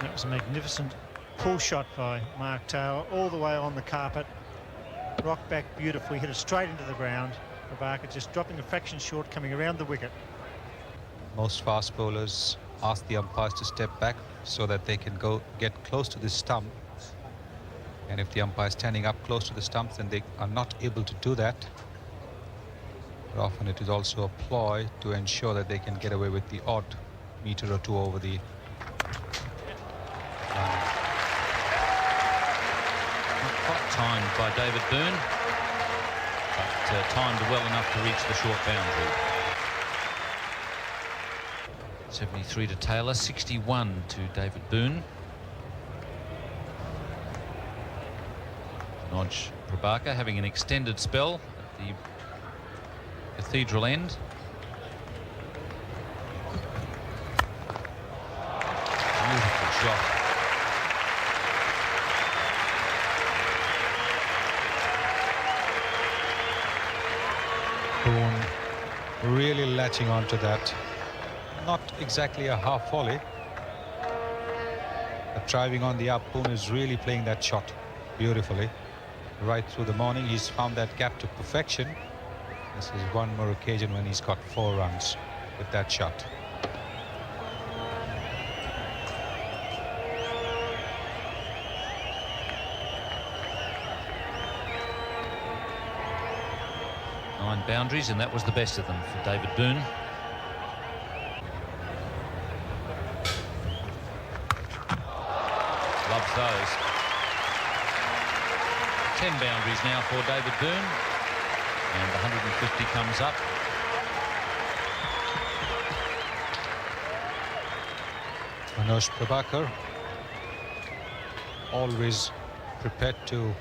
That was a magnificent pull shot by Mark Taylor, all the way on the carpet. Rocked back beautifully, hit it straight into the ground. Prabhakar just dropping a fraction short, coming around the wicket. Most fast bowlers ask the umpires to step back so that they can get close to the stump. And if the umpire is standing up close to the stumps, then they are not able to do that. But often it is also a ploy to ensure that they can get away with the odd meter or two over the line. Not quite timed by David Byrne, but timed well enough to reach the short boundary. 73 to Taylor, 61 to David Byrne. Noj Prabhakar having an extended spell at the Cathedral end. Beautiful shot. Boone really latching onto that. Not exactly a half volley, but driving on the up. Boone is really playing that shot beautifully. Right through the morning, he's found that gap to perfection. This is one more occasion when he's got 4 runs with that shot. Nine boundaries, and that was the best of them for David Byrne. Loves those. 10 boundaries now for David Byrne, and the 150 comes up. Manoj Prabhakar always prepared to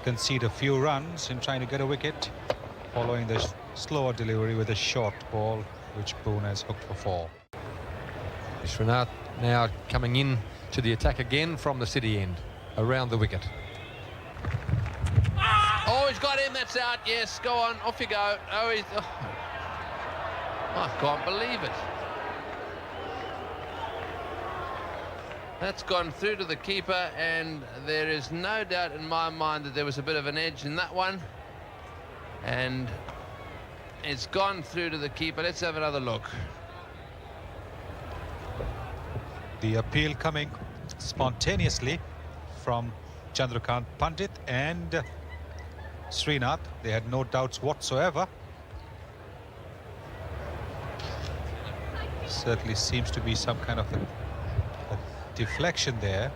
concede a few runs in trying to get a wicket, following the slower delivery with a short ball, which Boone has hooked for 4. Srinath now coming in to the attack again from the City end, around the wicket. Oh, he's got him. That's out. Yes, go on. Off you go. Oh, he's... Oh. I can't believe it. That's gone through to the keeper, and there is no doubt in my mind that there was a bit of an edge in that one. And it's gone through to the keeper. Let's have another look. The appeal coming spontaneously from Chandrakant Pandit and Srinath. They had no doubts whatsoever. Certainly seems to be some kind of a deflection there.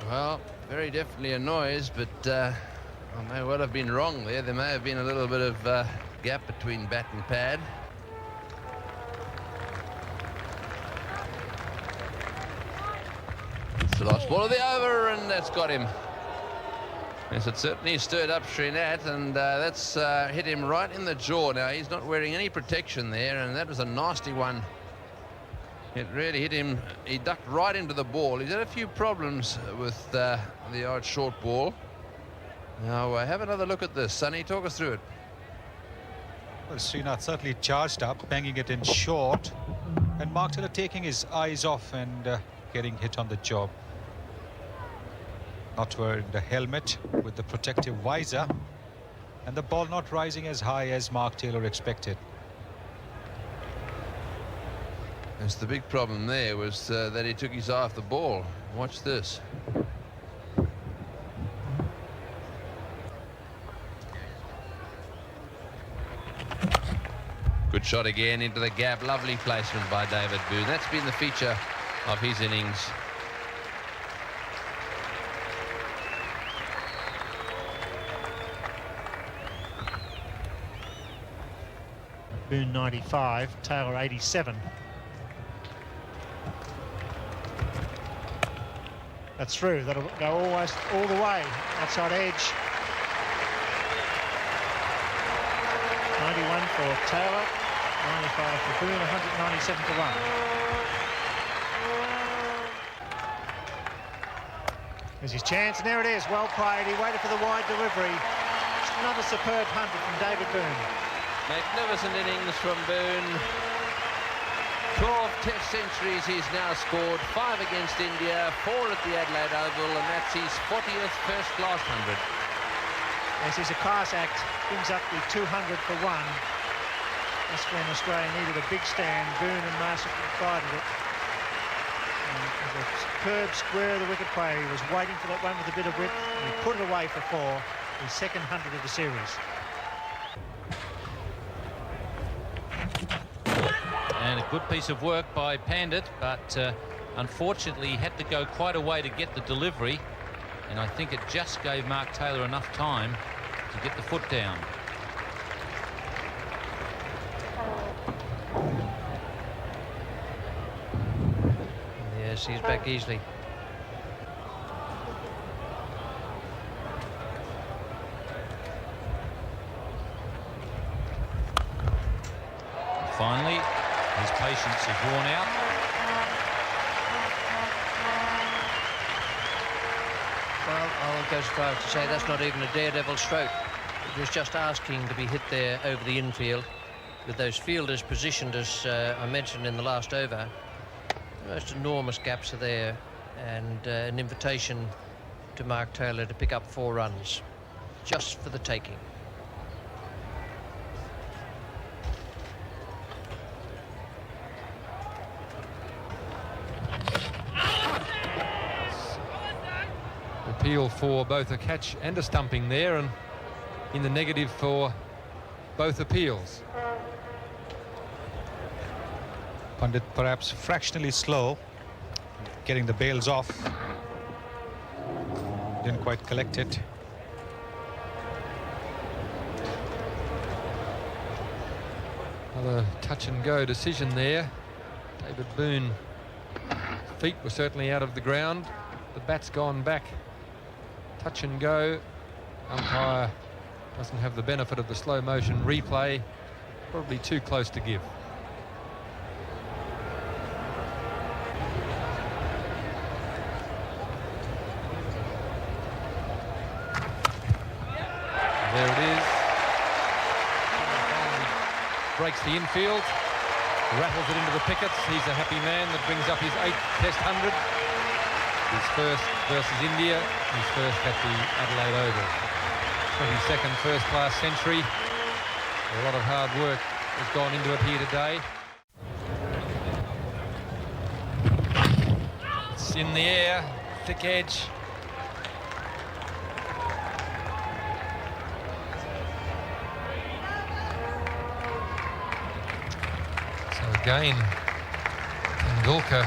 Well, very definitely a noise, but I may well have been wrong there. There may have been a little bit of gap between bat and pad. It's the last ball of the over, and that's got him. Yes, it certainly stirred up Srinath, and that's hit him right in the jaw. Now, he's not wearing any protection there, and that was a nasty one. It really hit him. He ducked right into the ball. He's had a few problems with the odd short ball. Now, have another look at this. Sonny, talk us through it. Well, Srinath certainly charged up, banging it in short, and Mark Taylor taking his eyes off and getting hit on the job. Not wearing the helmet with the protective visor, and the ball not rising as high as Mark Taylor expected. That's the big problem there, was that he took his eye off the ball. Watch this. Good shot again into the gap. Lovely placement by David Boone. That's been the feature of his innings. Boone 95, Taylor 87. That's through. That'll go almost all the way. Outside edge. 91 for Taylor, 95 for Boone, 197 to 1. There's his chance, and there it is. Well played. He waited for the wide delivery. Another superb 100 from David Boone. Magnificent innings from Boone. 12 test centuries he's now scored, 5 against India, 4 at the Adelaide Oval, and that's his 40th first-class 100. As his class act brings up the 200 for one. That's when Australia needed a big stand. Boone and Marshall provided it. And the superb square of the wicket player. He was waiting for that one with a bit of whip, and he put it away for 4, his second 100 of the series. And a good piece of work by Pandit, but unfortunately he had to go quite a way to get the delivery, and I think it just gave Mark Taylor enough time to get the foot down. Yes, he's back easily. Finally, his patience is worn out. Well, I'll go so far as to say that's not even a daredevil stroke. It was just asking to be hit there over the infield with those fielders positioned as I mentioned in the last over. The most enormous gaps are there, and an invitation to Mark Taylor to pick up 4 runs just for the taking. Appeal for both a catch and a stumping there, and in the negative for both appeals. Pandit perhaps fractionally slow getting the bails off. Didn't quite collect it. Another touch and go decision there. David Boone, feet were certainly out of the ground. The bat's gone back. Touch and go. Umpire doesn't have the benefit of the slow motion replay. Probably too close to give. There it is. Breaks the infield, rattles it into the pickets. He's a happy man. That brings up his 8th Test 100. His first versus India, his first at the Adelaide Oval. 22nd first-class century. A lot of hard work has gone into it here today. It's in the air, thick edge. So again, Tendulkar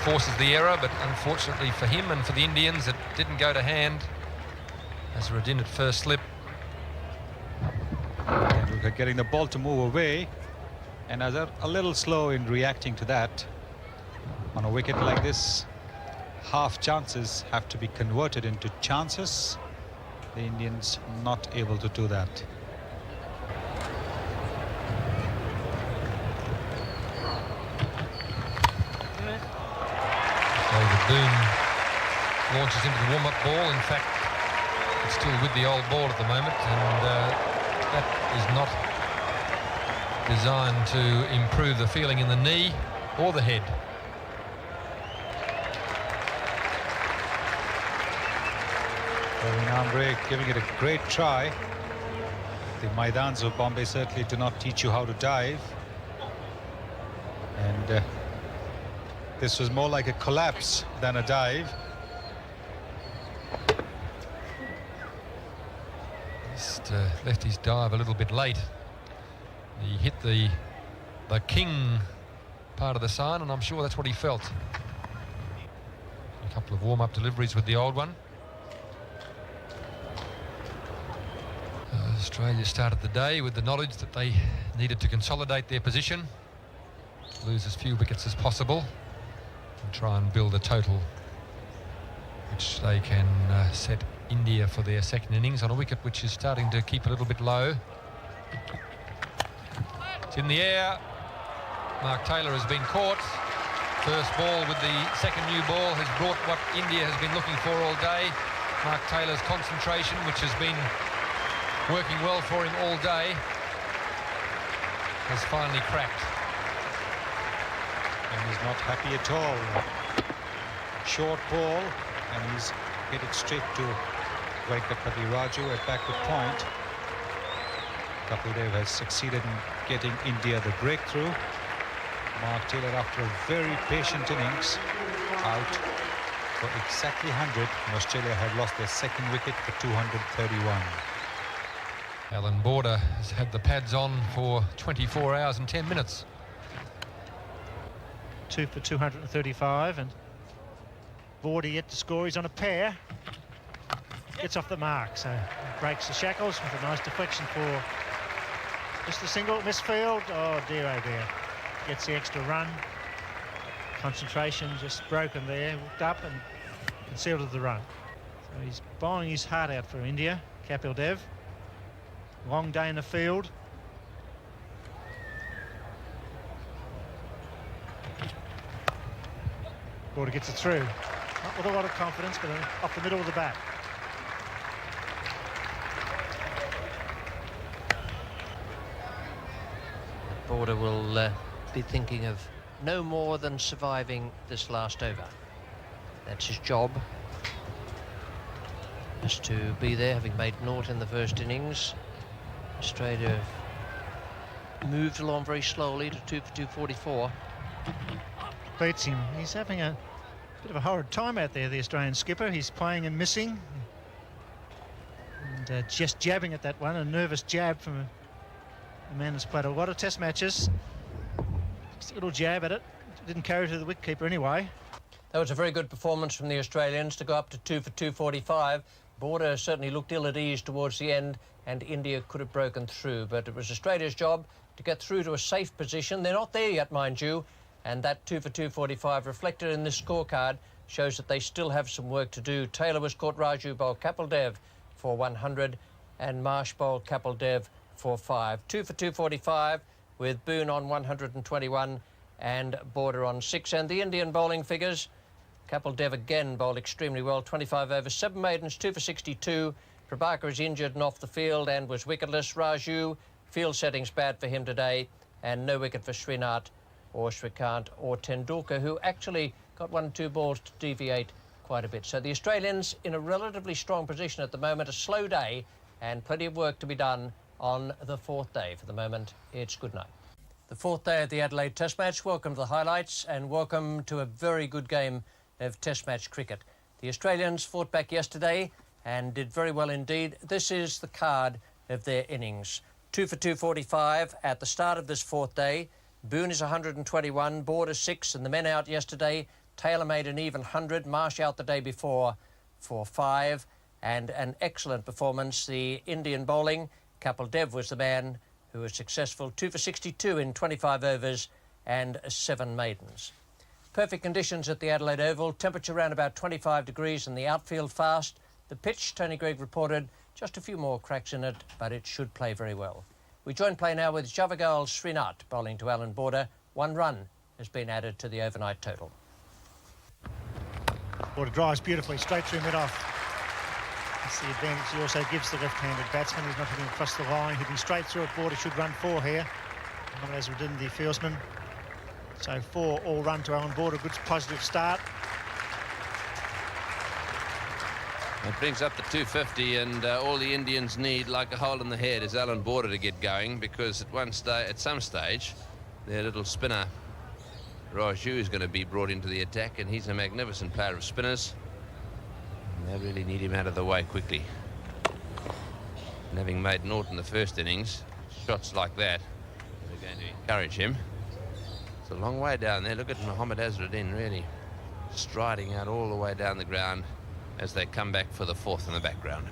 forces the error, but unfortunately for him and for the Indians, it didn't go to hand. Azharuddin at first slip. Tendulkar getting the ball to move away, and Azhar a little slow in reacting to that. On a wicket like this, half chances have to be converted into chances. The Indians not able to do that. David Boone launches into the warm-up ball. In fact, it's still with the old ball at the moment, and that is not designed to improve the feeling in the knee or the head. Praveen Ambre giving it a great try. The Maidans of Bombay certainly do not teach you how to dive, and this was more like a collapse than a dive. Just left his dive a little bit late. He hit the king part of the sign, and I'm sure that's what he felt. A couple of warm-up deliveries with the old one. Australia started the day with the knowledge that they needed to consolidate their position, lose as few wickets as possible, and try and build a total which they can set India for their second innings on a wicket which is starting to keep a little bit low. It's in the air. Mark Taylor has been caught. First ball with the second new ball has brought what India has been looking for all day. Mark Taylor's concentration, which has been working well for him all day, has finally cracked. And he's not happy at all. Short ball, and he's hit it straight to Venkatpati Raju at backward point. Kapil Dev has succeeded in getting India the breakthrough. Mark Taylor, after a very patient innings, out for exactly 100. And Australia have lost their second wicket for 231. Alan Border has had the pads on for 24 hours and 10 minutes. 2 for 235, and Border yet to score. He's on a pair. Gets off the mark, so breaks the shackles with a nice deflection for just a single. Misfield. Oh dear, oh dear. Gets the extra run. Concentration just broken there. Looked up and concealed the run. So he's bowling his heart out for India. Kapil Dev. Long day in the field. Border gets it through. Not with a lot of confidence, but off the middle of the bat. Border will be thinking of no more than surviving this last over. That's his job. Just to be there, having made naught in the first innings. Australia moved along very slowly to 2 for 244. Beats him. He's having a bit of a horrid time out there, the Australian skipper. He's playing and missing. And just jabbing at that one, a nervous jab from a man that's played a lot of test matches. Just a little jab at it. Didn't carry to the wicketkeeper anyway. That was a very good performance from the Australians to go up to 2 for 245. Border certainly looked ill at ease towards the end, and India could have broken through, but it was Australia's job to get through to a safe position. They're not there yet, mind you, and that 2 for 245 reflected in this scorecard shows that they still have some work to do. Taylor was caught Raju bowled Kapil Dev for 100, and Marsh bowled Kapil Dev for 5. 2 for 245 with Boone on 121 and Border on 6. And the Indian bowling figures: Kapil Dev again bowled extremely well, 25 overs, 7 maidens, 2 for 62. Prabhakar is injured and off the field and was wicketless. Raju, field settings bad for him today, and no wicket for Srinath or Shrikant or Tendulkar, who actually got 1 or 2 balls to deviate quite a bit. So the Australians in a relatively strong position at the moment. A slow day and plenty of work to be done on the 4th day. For the moment, it's good night. The 4th day of the Adelaide Test Match. Welcome to the highlights and welcome to a very good game of Test Match cricket. The Australians fought back yesterday and did very well indeed. This is the card of their innings. 2 for 245 at the start of this 4th day. Boone is 121, Border 6, and the men out yesterday. Taylor made an even 100, Marsh out the day before for 5, and an excellent performance. The Indian bowling, Kapil Dev was the man who was successful. 2 for 62 in 25 overs and 7 maidens. Perfect conditions at the Adelaide Oval. Temperature around about 25 degrees and the outfield fast. The pitch, Tony Greig reported, just a few more cracks in it, but it should play very well. We join play now with Javagal Srinath bowling to Alan Border. 1 run has been added to the overnight total. Border drives beautifully straight through mid-off. That's the advantage he also gives the left-handed batsman. He's not hitting across the line, hitting straight through it. Border should run 4 here, not as we did in the fieldsman. So 4 all run to Alan Border. Good positive start. It brings up the 250, and all the Indians need, like a hole in the head, is Alan Border to get going, because at some stage their little spinner Raju is going to be brought into the attack, and he's a magnificent player of spinners. And they really need him out of the way quickly. And having made naught in the first innings, shots like that are going to encourage him. It's a long way down there. Look at Mohammad Azharuddin really striding out all the way down the ground as they come back for the 4th in the background.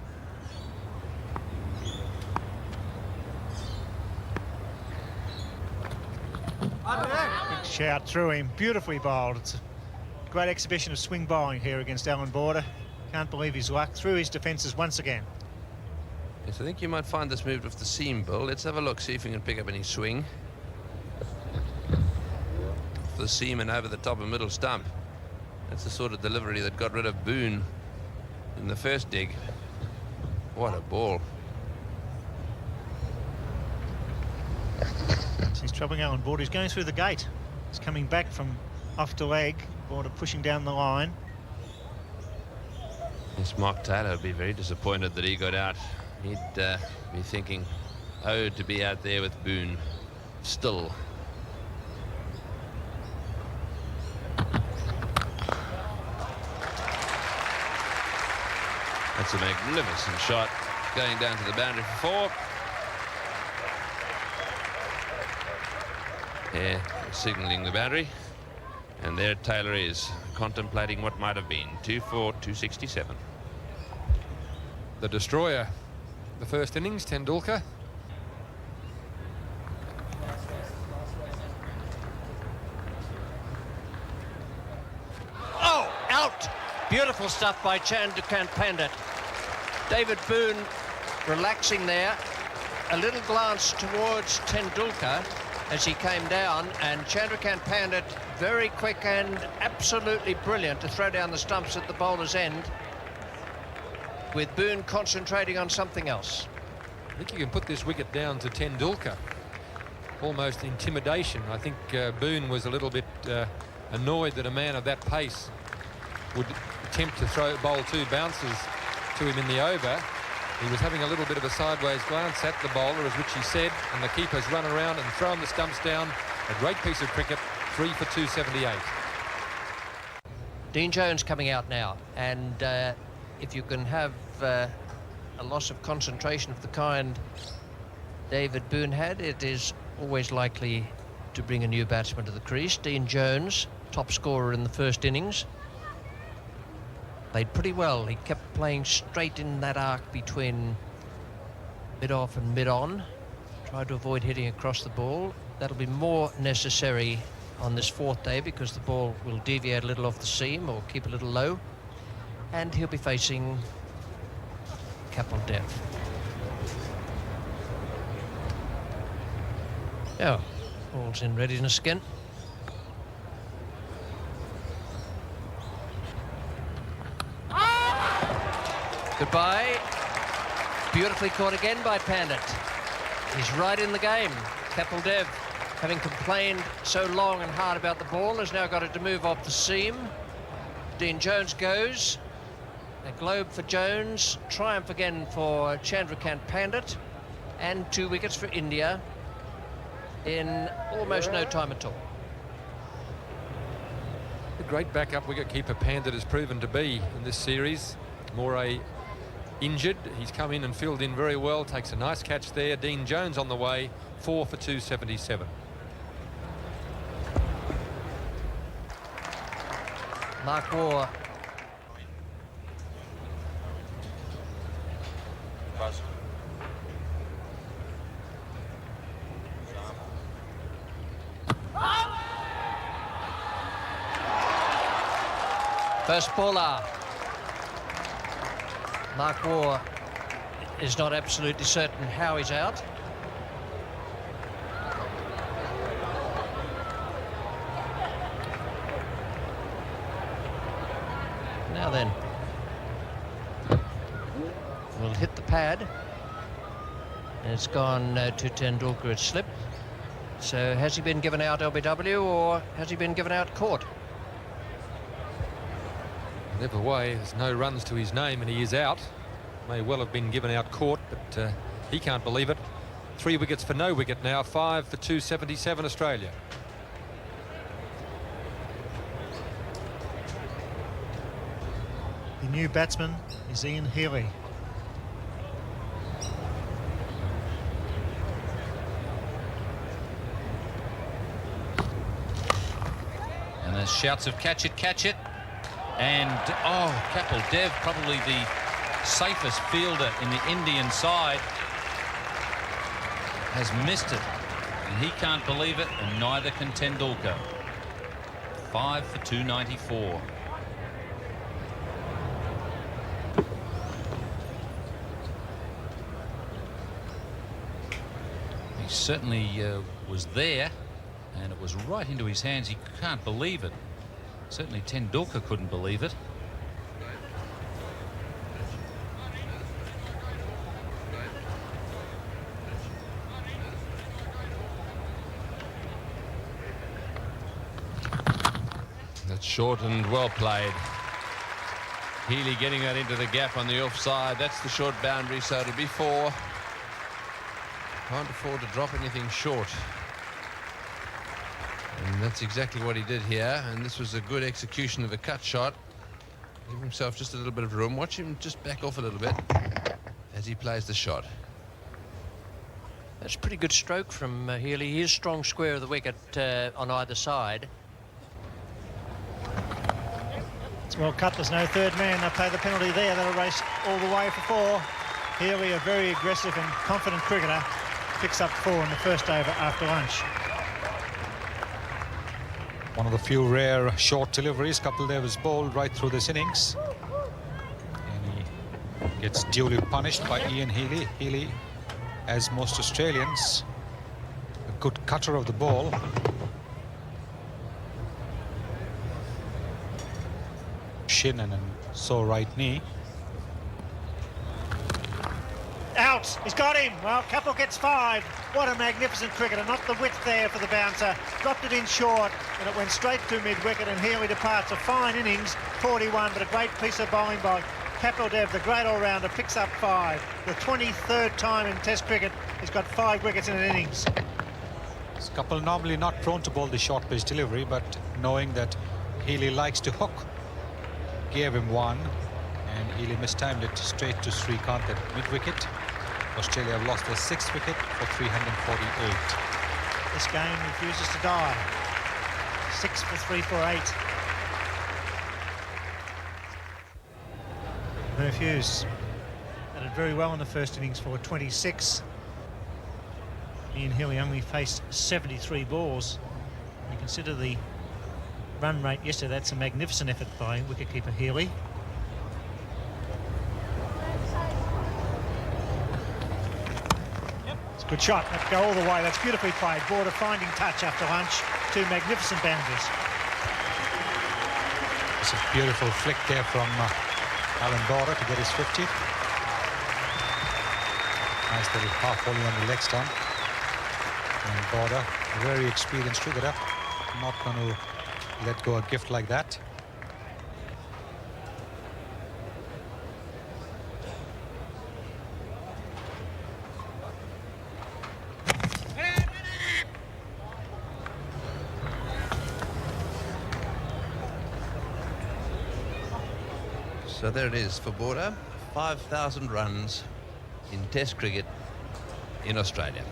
Big shout through him, beautifully bowled. It's a great exhibition of swing bowling here against Alan Border. Can't believe his luck through his defences once again. Yes, I think you might find this moved off the seam, Bill. Let's have a look, see if we can pick up any swing. Off the seam and over the top of middle stump. That's the sort of delivery that got rid of Boone in the first dig. What a ball. He's troubling Alan Border. He's going through the gate. He's coming back from off to leg. Border pushing down the line. Yes, Mark Taylor would be very disappointed that he got out. He'd be thinking, oh, to be out there with Boone still. That's a magnificent shot going down to the boundary for 4. Yeah, signalling the boundary. And there Taylor is, contemplating what might have been. 2-4, 267. The destroyer, the first innings, Tendulkar. Oh, out! Beautiful stuff by Chandrakant Pandit. David Boone relaxing there. A little glance towards Tendulkar as he came down, and Chandrakant Pandit very quick and absolutely brilliant to throw down the stumps at the bowler's end, with Boone concentrating on something else. I think you can put this wicket down to Tendulkar. Almost intimidation. I think Boone was a little bit annoyed that a man of that pace would attempt to bowl 2 bounces to him in the over. He was having a little bit of a sideways glance at the bowler, as Richie said, and the keeper's run around and thrown the stumps down. A great piece of cricket, 3 for 278. Dean Jones coming out now, and if you can have a loss of concentration of the kind David Boone had, it is always likely to bring a new batsman to the crease. Dean Jones, top scorer in the first innings, played pretty well. He kept playing straight in that arc between mid-off and mid-on, tried to avoid hitting across the ball. That'll be more necessary on this 4th day because the ball will deviate a little off the seam or keep a little low, and he'll be facing Kapil Dev. Yeah, ball's in readiness again. Goodbye. Beautifully caught again by Pandit. He's right in the game. Kapil Dev, having complained so long and hard about the ball, has now got it to move off the seam. Dean Jones goes. A globe for Jones. Triumph again for Chandrakant Pandit. And 2 wickets for India in almost no time at all. The great backup wicketkeeper Pandit has proven to be in this series. Moray injured. He's come in and filled in very well. Takes a nice catch there. Dean Jones on the way. 4 for 277. Mark Waugh. First bowler. Mark Waugh is not absolutely certain how he's out. Now then, we'll hit the pad, and it's gone to Tendulkar. It's slipped. So has he been given out LBW, or has he been given out caught? Either way, there's no runs to his name and he is out. May well have been given out caught, but he can't believe it. 3 wickets for no wicket now. 5 for 277 Australia. The new batsman is Ian Healy. And there's shouts of catch it. And, oh, Kapil Dev, probably the safest fielder in the Indian side, has missed it. And he can't believe it, and neither can Tendulkar. 5 for 294. He certainly was there, and it was right into his hands. He can't believe it. Certainly Tendulkar couldn't believe it. That's short and well played. Healy getting that into the gap on the offside. That's the short boundary, so it'll be 4. Can't afford to drop anything short. And that's exactly what he did here. And this was a good execution of a cut shot. Give himself just a little bit of room. Watch him just back off a little bit as he plays the shot. That's a pretty good stroke from Healy. He is strong square of the wicket on either side. It's well cut. There's no third man. They'll pay the penalty there. That'll race all the way for 4. Healy, a very aggressive and confident cricketer, picks up 4 in the first over after lunch. One of the few rare short deliveries. Kapil Dev was bowled right through this innings. And he gets duly punished by Ian Healy. Healy, as most Australians, a good cutter of the ball. Shin and so right knee. Out! He's got him! Well, Kapil gets 5. What a magnificent cricketer. Not the width there for the bouncer. Dropped it in short, and it went straight to mid-wicket, and Healy departs. A fine innings, 41, but a great piece of bowling by Kapil Dev, the great all-rounder, picks up 5. The 23rd time in Test cricket he's got 5 wickets in an innings. Kapil normally not prone to bowl the short pitch delivery, but knowing that Healy likes to hook, gave him 1, and Healy mistimed it straight to Srikanth at mid-wicket. Australia have lost their 6th wicket for 348. This game refuses to die. 6 for 348. Merv Hughes batted very well in the first innings for 26. Ian Healy only faced 73 balls. You consider the run rate yesterday, that's a magnificent effort by wicketkeeper Healy. It's a good shot. That go all the way. That's beautifully played. Border finding touch after lunch. 2 magnificent boundaries. It's a beautiful flick there from Alan Border to get his 50. Nice little half volley on the leg stump. And Border, a very experienced cricketer, not going to let go a gift like that. So there it is for Border. 5,000 runs in Test cricket in Australia.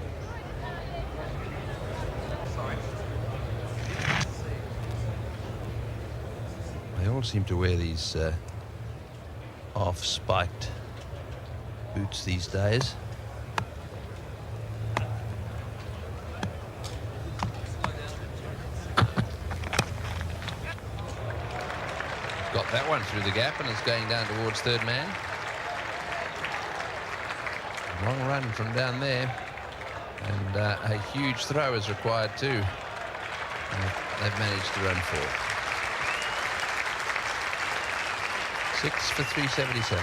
They all seem to wear these half-spiked boots these days. Got that one through the gap and it's going down towards third man. Long run from down there, and a huge throw is required too. And they've managed to run 4. 6 for 377.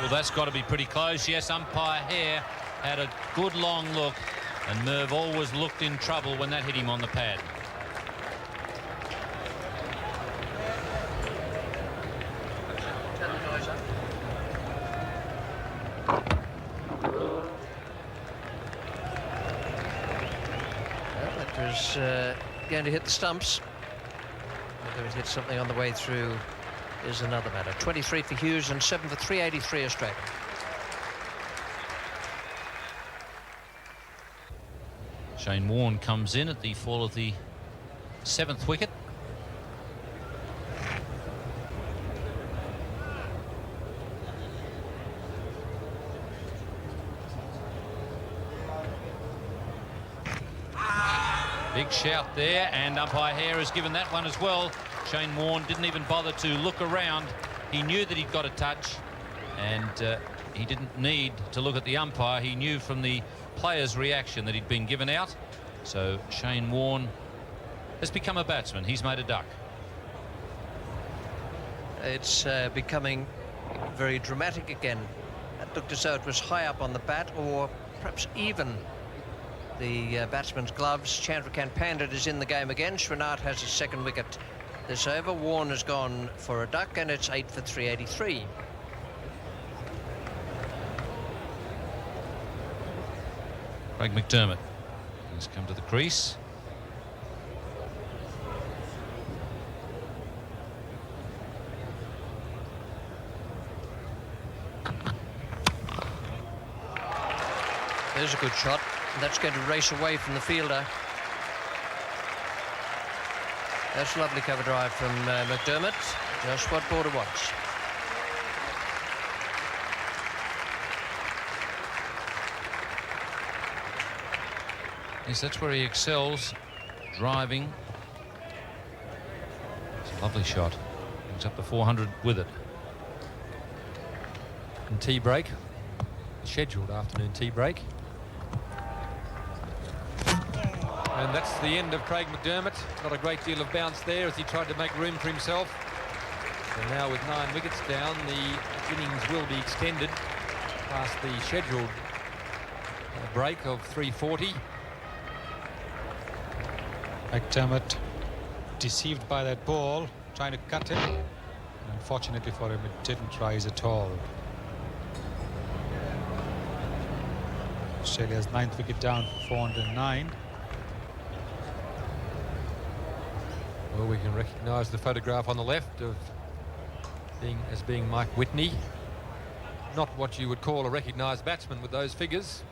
Well, that's got to be pretty close. Yes, umpire Hare had a good long look, and Merv always looked in trouble when that hit him on the pad. That was going to hit the stumps. Whether it hit something on the way through is another matter. 23 for Hughes and 7 for 383 Australia. Shane Warne comes in at the fall of the 7th wicket. Big shout there, and umpire Hare has given that one as well. Shane Warne didn't even bother to look around. He knew that he'd got a touch, and he didn't need to look at the umpire. He knew from the player's reaction that he'd been given out. So Shane Warne has become a batsman. He's made a duck. It's becoming very dramatic again. It looked as though it was high up on the bat, or perhaps even the batsman's gloves. Chandrakant Pandit is in the game again. Srinath has his second wicket this over. Warne has gone for a duck, and it's 8 for 383. Craig McDermott has come to the crease. There's a good shot. That's going to race away from the fielder. That's a lovely cover drive from McDermott. Just what Border wants. Yes, that's where he excels, driving. It's a lovely shot. Brings up to 400 with it. And tea break. Scheduled afternoon tea break. And that's the end of Craig McDermott. Not a great deal of bounce there as he tried to make room for himself. So now with 9 wickets down, the innings will be extended past the scheduled break of 340. McDermott deceived by that ball, trying to cut him. Unfortunately for him, it didn't rise at all. Australia's 9th wicket down for 409. Well, we can recognise the photograph on the left of being Mike Whitney. Not what you would call a recognised batsman with those figures.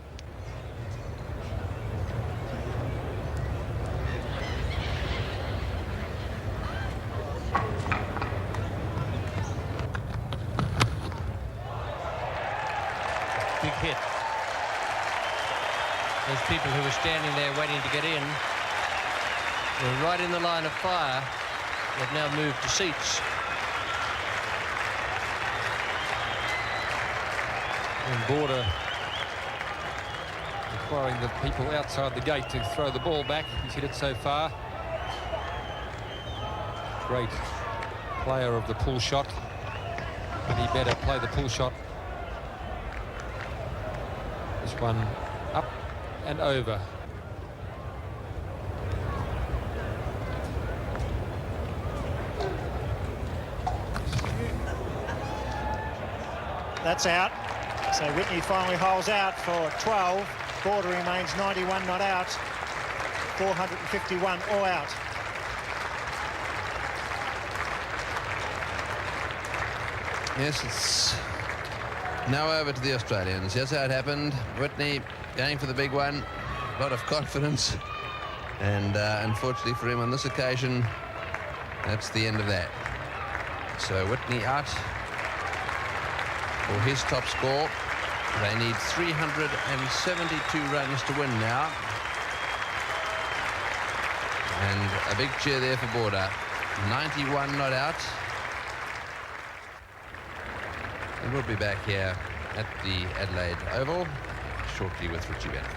Big hit. Those people who were standing there waiting to get in were right in the line of fire. They've now moved to seats. And Border requiring the people outside the gate to throw the ball back. He's hit it so far. Great player of the pull shot. And he better play the pull shot. This one up and over. That's out. So Whitney finally holes out for 12. Border remains 91 not out. 451 all out. Yes, it's now over to the Australians. Here's how it happened. Whitney going for the big one. A lot of confidence. And unfortunately for him on this occasion, that's the end of that. So Whitney out for his top score. They need 372 runs to win now. And a big cheer there for Border. 91 not out. And we'll be back here at the Adelaide Oval shortly with Richie Bennett.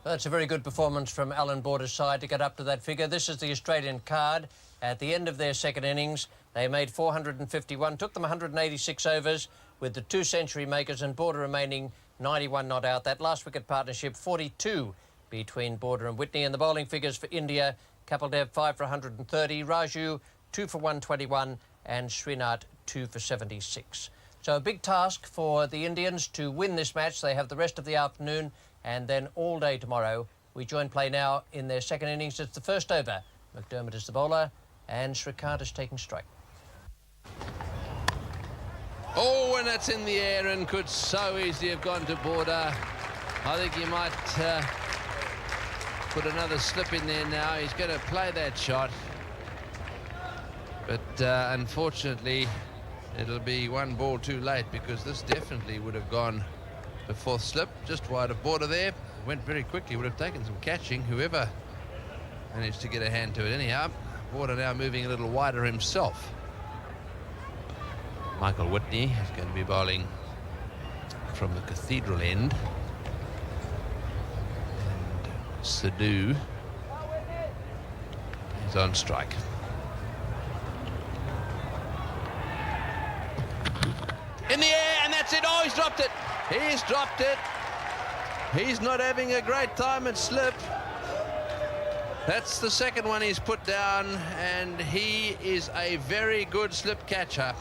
That's a very good performance from Alan Border's side to get up to that figure. This is the Australian card. At the end of their second innings, they made 451, took them 186 overs with the 2 century makers and Border remaining 91 not out. That last wicket partnership, 42 between Border and Whitney. And the bowling figures for India, Kapildev 5 for 130, Raju 2 for 121 and Srinath 2 for 76. So a big task for the Indians to win this match. They have the rest of the afternoon and then all day tomorrow. We join play now in their second innings. It's the first over. McDermott is the bowler and Srikant is taking strike. Oh, and that's in the air and could so easily have gone to Border. I think he might put another slip in there now. He's going to play that shot. But unfortunately, it'll be one ball too late because this definitely would have gone the fourth slip. Just wide of Border there. Went very quickly. Would have taken some catching. Whoever managed to get a hand to it anyhow. Border now moving a little wider himself. Michael Whitney is going to be bowling from the Cathedral end. And Sidhu is on strike. In the air, and that's it. Oh, he's dropped it. He's dropped it. He's not having a great time at slip. That's the second one he's put down, and he is a very good slip catcher.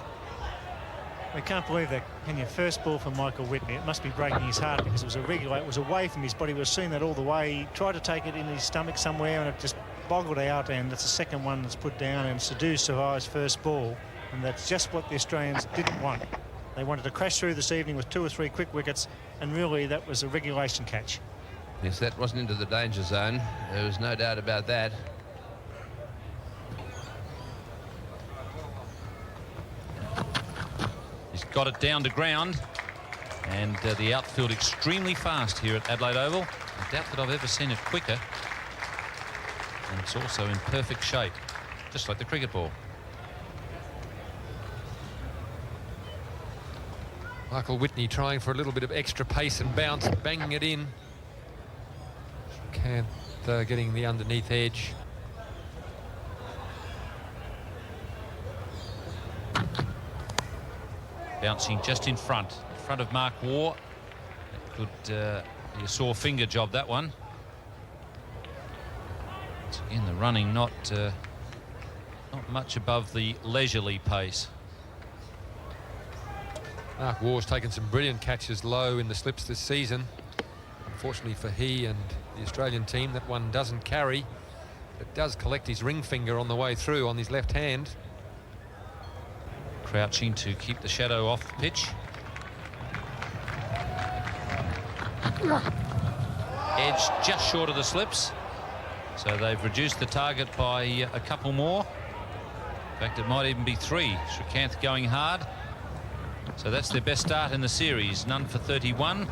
We can't believe that. In your first ball for Michael Whitney, it must be breaking his heart because it was irregular. It was away from his body. We were seeing that all the way. He tried to take it in his stomach somewhere, and it just boggled out. And that's the second one that's put down. And Sidhu survives first ball, and that's just what the Australians didn't want. They wanted to crash through this evening with 2 or 3 quick wickets, and really that was a regulation catch. Yes, that wasn't into the danger zone. There was no doubt about that. He's got it down to ground, and the outfield extremely fast here at Adelaide Oval. I doubt that I've ever seen it quicker, and it's also in perfect shape, just like the cricket ball. Michael Whitney trying for a little bit of extra pace and bounce, banging it in. Can't getting the underneath edge. Bouncing just in front of Mark Waugh. That could be a sore finger job, that one. Once again, the running not much above the leisurely pace. Mark Waugh's taken some brilliant catches low in the slips this season. Unfortunately for he and the Australian team, that one doesn't carry. It does collect his ring finger on the way through on his left hand. Crouching to keep the shadow off the pitch. Edge just short of the slips, so they've reduced the target by a couple more. In fact, it might even be 3. Srikanth going hard, so that's their best start in the series. None for 31,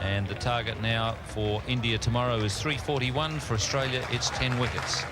and the target now for India tomorrow is 341. For Australia, it's 10 wickets.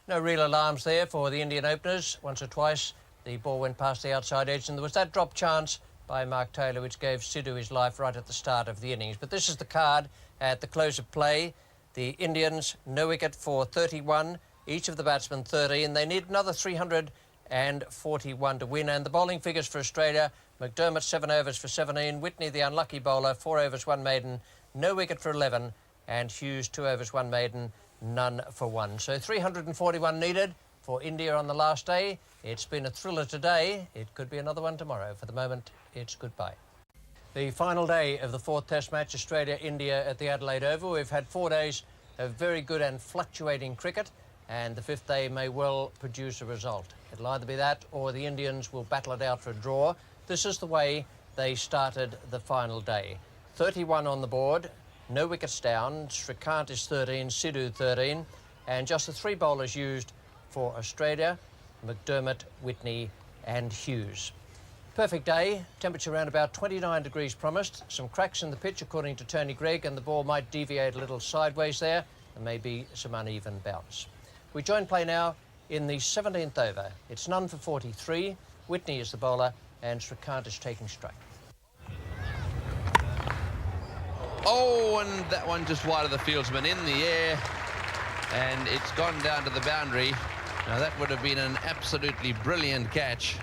No real alarms there for the Indian openers. Once or twice the ball went past the outside edge, and there was that drop chance by Mark Taylor which gave Sidhu his life right at the start of the innings. But this is the card at the close of play. The Indians, no wicket for 31, each of the batsmen 13. They need another 341 to win, and the bowling figures for Australia: McDermott 7 overs for 17, Whitney the unlucky bowler 4 overs 1 maiden, no wicket for 11, and Hughes 2 overs 1 maiden, none for 1. So 341 needed for India on the last day. It's been a thriller today. It could be another one tomorrow. For the moment, it's goodbye. The final day of the 4th Test match, Australia-India at the Adelaide Oval. We've had 4 days of very good and fluctuating cricket, and the 5th day may well produce a result. It'll either be that or the Indians will battle it out for a draw. This is the way they started the final day. 31 on the board. No wickets down. Srikanth is 13, Sidhu 13, and just the 3 bowlers used for Australia: McDermott, Whitney and Hughes. Perfect day, temperature around about 29 degrees promised. Some cracks in the pitch according to Tony Greig, and the ball might deviate a little sideways there. There may be some uneven bounce. We join play now in the 17th over. It's none for 43. Whitney is the bowler, and Srikanth is taking strike. Oh, and that one just wide of the fieldsman, in the air, and it's gone down to the boundary. Now that would have been an absolutely brilliant catch.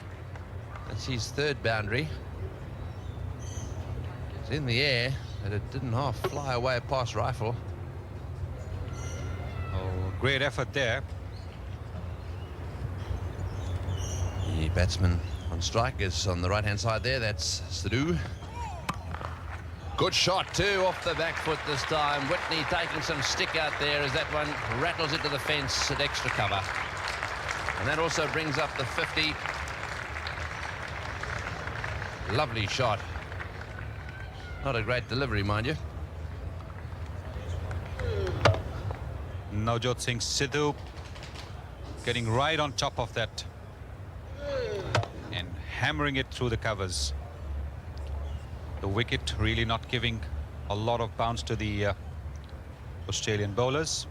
That's his 3rd boundary. It's in the air, but it didn't half fly away past rifle. Oh, great effort there. The batsman on strike is on the right-hand side there. That's Sidhu. Good shot too, off the back foot this time. Whitney taking some stick out there as that one rattles into the fence at extra cover. And that also brings up the 50. Lovely shot. Not a great delivery, mind you. Navjot Singh Sidhu getting right on top of that and hammering it through the covers. The wicket really not giving a lot of bounce to the Australian bowlers.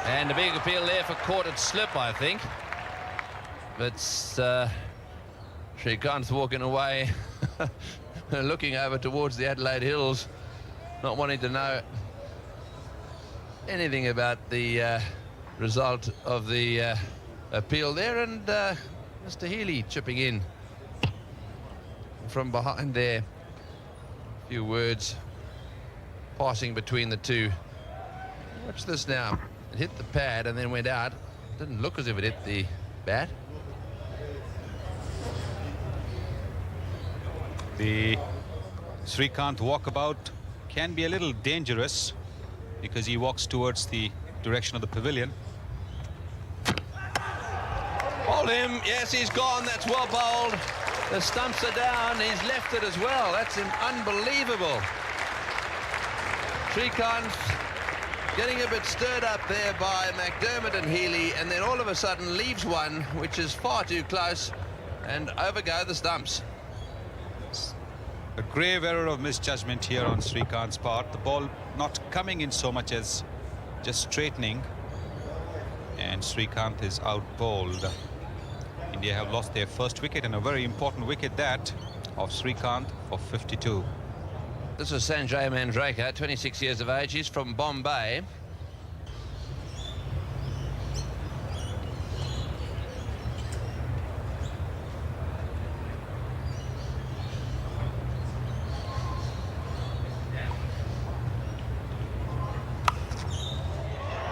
And a big appeal there for courted slip, I think. But Srikanth walking away, looking over towards the Adelaide Hills, not wanting to know anything about the result of the appeal there, and Mr. Healy chipping in from behind there. A few words passing between the two. Watch this now. It hit the pad and then went out. Didn't look as if it hit the bat. The Srikanth walkabout can be a little dangerous because he walks towards the direction of the pavilion. Bowled him. Yes, he's gone. That's well bowled. The stumps are down. He's left it as well. That's unbelievable. Srikanth getting a bit stirred up there by McDermott and Healy, and then all of a sudden leaves one which is far too close, and over go the stumps. A grave error of misjudgment here on Srikanth's part. The ball not coming in so much as just straightening, and Srikanth is out bowled. India have lost their first wicket, and a very important wicket that of Srikanth for 52. This is Sanjay Mandrake, 26 years of age. He's from Bombay.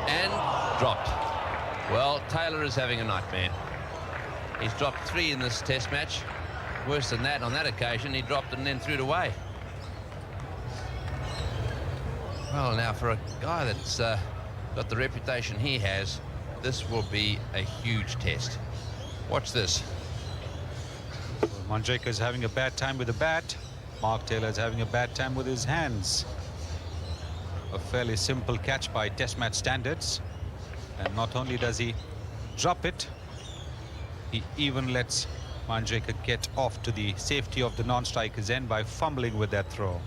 And dropped. Well, Taylor is having a nightmare. He's dropped 3 in this test match. Worse than that on that occasion. He dropped it and then threw it away. Well, now for a guy that's got the reputation he has, this will be a huge test. Watch this. Mandrake is having a bad time with the bat. Mark Taylor is having a bad time with his hands. A fairly simple catch by test match standards. And not only does he drop it, he even lets Mandrake get off to the safety of the non-striker's end by fumbling with that throw.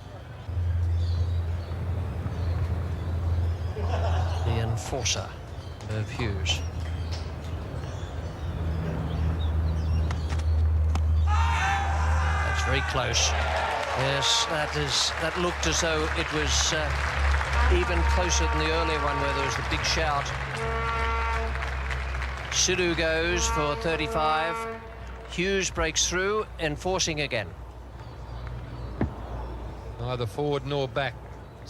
The enforcer, Merv Hughes. That's very close. Yes, that looked as though it was even closer than the earlier one where there was the big shout. Sidhu goes for 35. Hughes breaks through, enforcing again. Neither forward nor back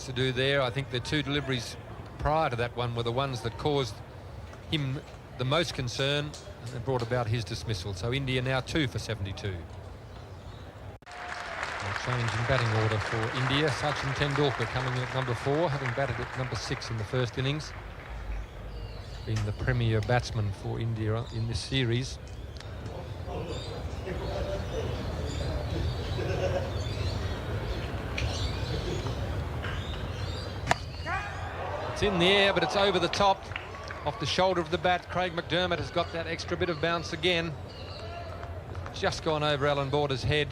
to do there. I think the 2 deliveries prior to that one were the ones that caused him the most concern, and they brought about his dismissal. So India now 2 for 72. A change in batting order for India. Sachin Tendulkar coming in at number 4, having batted at number 6 in the first innings, being the premier batsman for India in this series. It's in the air, but it's over the top, off the shoulder of the bat. Craig McDermott has got that extra bit of bounce again. Just gone over Alan Border's head.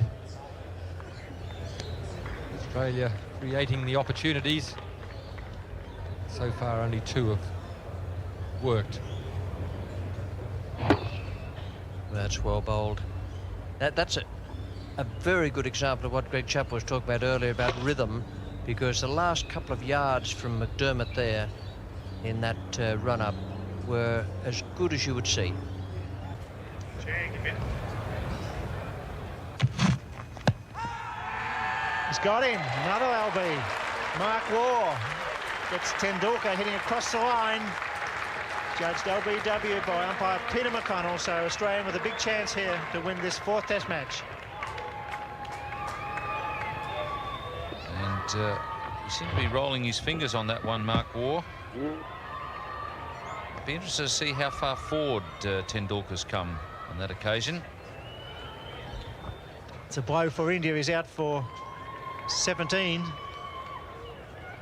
Australia creating the opportunities. So far, only 2 have worked. That's well bowled. That's a very good example of what Greg Chappell was talking about earlier about rhythm, because the last couple of yards from McDermott there in that run-up were as good as you would see. He's got him. Another LB. Mark Waugh gets Tendulkar hitting across the line. Judged LBW by umpire Peter McConnell, so Australian with a big chance here to win this 4th test match. And he seemed to be rolling his fingers on that one, Mark Waugh. I'd be interested to see how far forward Tendulkar's come on that occasion. It's a blow for India. He's out for 17.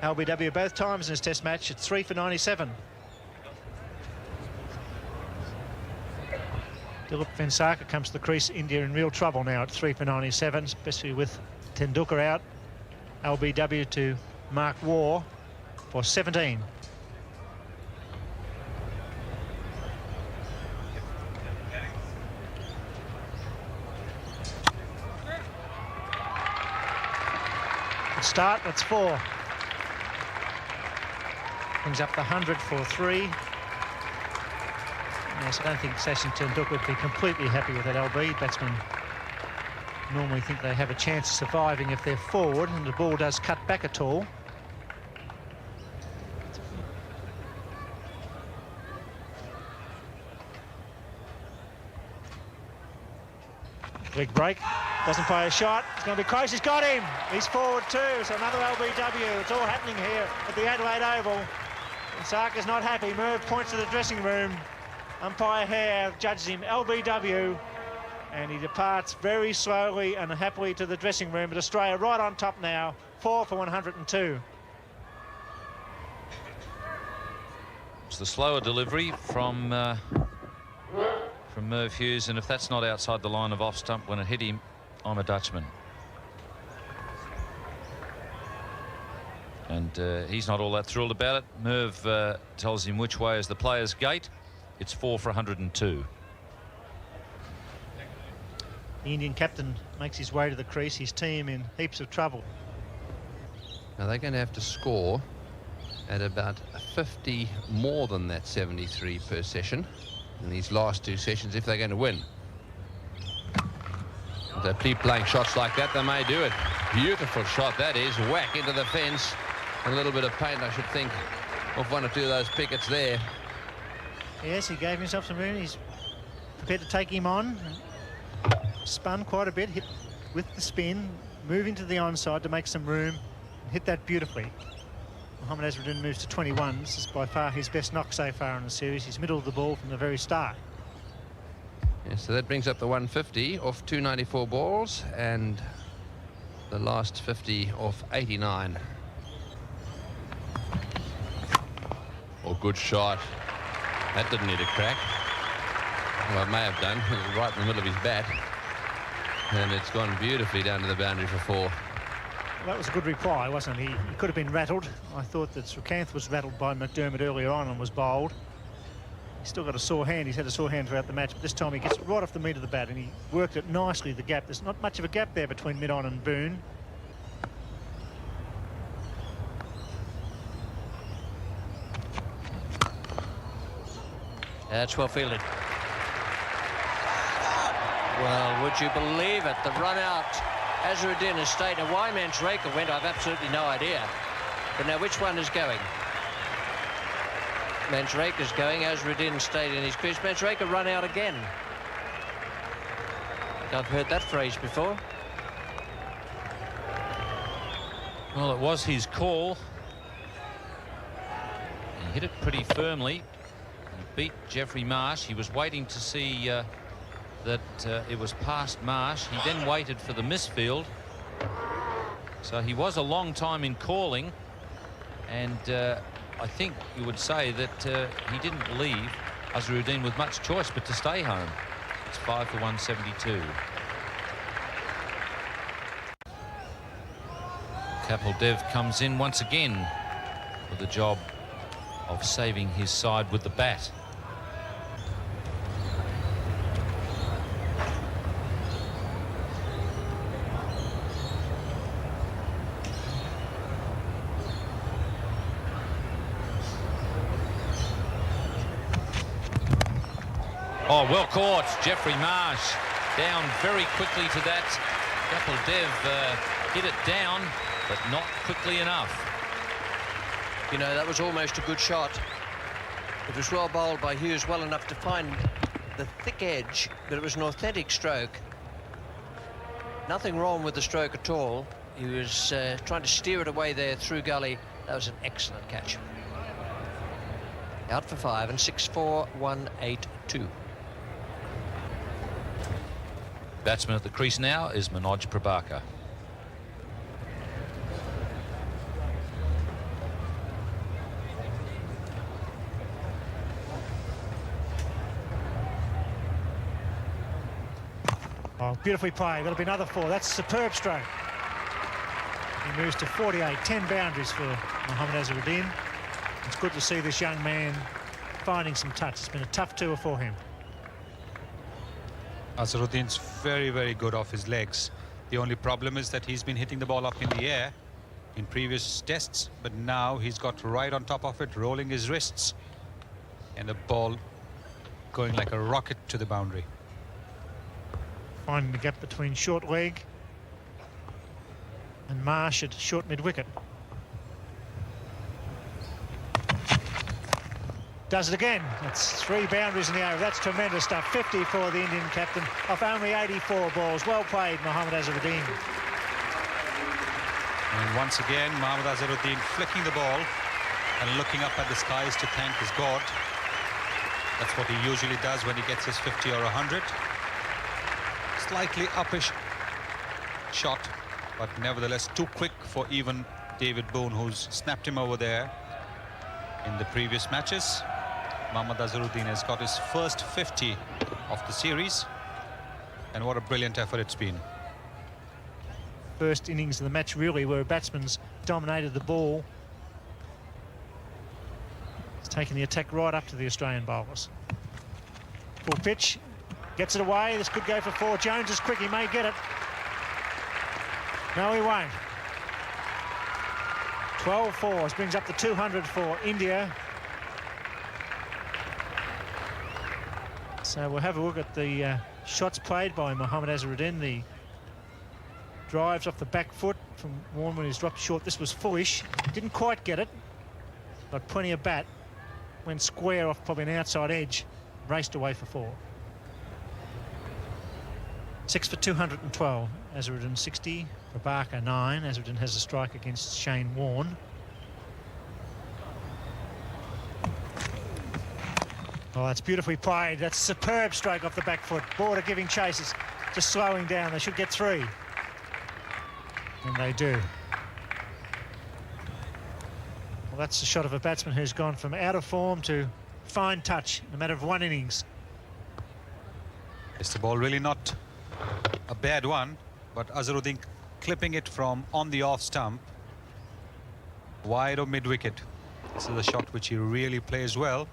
LBW both times in this test match. It's 3 for 97. Dilip Vengsarkar comes to the crease. India in real trouble now at 3 for 97, especially with Tendulkar out. LBW to Mark Waugh for 17. Good start, that's 4. Brings up the 100 for 3. Yes, I don't think Sachin Tendulkar would be completely happy with that LB. Batsmen normally think they have a chance of surviving if they're forward, and the ball does cut back a tall. Big break, doesn't play a shot, it's going to be close, he's got him, he's forward too, so another LBW. It's all happening here at the Adelaide Oval. Sarkar's not happy. Merv points to the dressing room. Umpire Hare judges him LBW, and he departs very slowly and happily to the dressing room. But Australia right on top now, 4 for 102. It's the slower delivery from Merv Hughes, and if that's not outside the line of off stump when it hit him, I'm a Dutchman. And he's not all that thrilled about it. Merv tells him which way is the player's gate. It's 4 for 102. The Indian captain makes his way to the crease. His team in heaps of trouble. Now they're going to have to score at about 50 more than that 73 per session in these last 2 sessions if they're going to win. If they keep playing shots like that, they may do it. Beautiful shot that is. Whack into the fence. A little bit of paint, I should think, off 1 or 2 of those pickets there. Yes, he gave himself some room. He's prepared to take him on. Spun quite a bit, hit with the spin, moving to the onside to make some room, and hit that beautifully. Mohammad Azharuddin moves to 21. This is by far his best knock so far in the series. He's middle of the ball from the very start. Yeah, so that brings up the 150 off 294 balls, and the last 50 off 89. Oh, good shot. That didn't need a crack. Well, it may have done. It was right in the middle of his bat. And it's gone beautifully down to the boundary for 4. Well, that was a good reply, wasn't it? He could have been rattled. I thought that Srikanth was rattled by McDermott earlier on and was bowled. He's still got a sore hand. He's had a sore hand throughout the match, but this time he gets right off the meat of the bat and he worked it nicely, the gap. There's not much of a gap there between mid-on and Boone. That's well fielded. Well, would you believe it? The run out, Azharuddin has stayed. Now, why Manjrekar went, I've absolutely no idea. But now, which one is going? Manjrekar's going. Azharuddin stayed in his crease. Manjrekar run out again. I've heard that phrase before. Well, it was his call. He hit it pretty firmly. He beat Jeffrey Marsh. He was waiting to see that it was past Marsh. He then waited for the misfield. So he was a long time in calling, and I think you would say that he didn't leave Azharuddin with much choice but to stay home. It's 5 for 172. Kapil Dev comes in once again with the job of saving his side with the bat. Oh, well caught. Jeffrey Marsh down very quickly to that. Kapil Dev hit it down, but not quickly enough. You know, that was almost a good shot. It was well bowled by Hughes, well enough to find the thick edge, but it was an authentic stroke. Nothing wrong with the stroke at all. He was trying to steer it away there through gully. That was an excellent catch. Out for 5 and 6 for 182. Batsman at the crease now is Manoj Prabhakar. Oh, beautifully played. That'll be another 4. That's a superb stroke. He moves to 48, 10 boundaries for Mohammad Azharuddin. It's good to see this young man finding some touch. It's been a tough tour for him. Azharuddin's very, very good off his legs. The only problem is that he's been hitting the ball up in the air in previous tests, but now he's got right on top of it, rolling his wrists, and the ball going like a rocket to the boundary. Finding the gap between short leg and Marsh at short mid-wicket. Does it again. That's 3 boundaries in the over. That's tremendous stuff. 50 for the Indian captain off only 84 balls. Well played, Mohammad Azharuddin. And once again, Mohammad Azharuddin flicking the ball and looking up at the skies to thank his God. That's what he usually does when he gets his 50 or 100. Slightly uppish shot, but nevertheless too quick for even David Boone, who's snapped him over there in the previous matches. Mohammad Azharuddin has got his first 50 of the series, and what a brilliant effort it's been. First innings of the match really where batsman's dominated the ball. It's taken the attack right up to the Australian bowlers. Full pitch, gets it away. This could go for 4. Jones is quick, he may get it. No, he won't. 12 fours brings up the 200 for India. So we'll have a look at the shots played by Mohammad Azharuddin. The drives off the back foot from Warren when he's dropped short. This was fullish. Didn't quite get it, but plenty of bat. Went square off probably an outside edge. Raced away for 4. 6 for 212. Azharuddin 60. For Barker 9. Azharuddin has a strike against Shane Warne. Oh, that's beautifully played. That's a superb stroke off the back foot. Border giving chases, just slowing down. They should get 3. And they do. Well, that's the shot of a batsman who's gone from out of form to fine touch in a matter of 1 innings. It's the ball really not a bad one, but Azharuddin clipping it from on the off stump, wide of mid-wicket. This is a shot which he really plays well.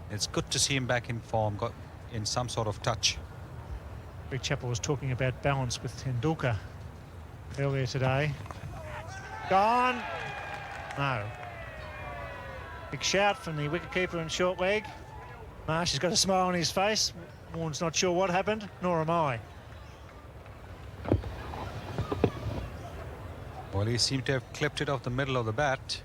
It's good to see him back in form, got in some sort of touch. Greg Chappell was talking about balance with Tendulkar earlier today. Gone. No. Big shout from the wicketkeeper in short leg. Marsh has got a smile on his face. Warren's not sure what happened, nor am I. Well, he seemed to have clipped it off the middle of the bat.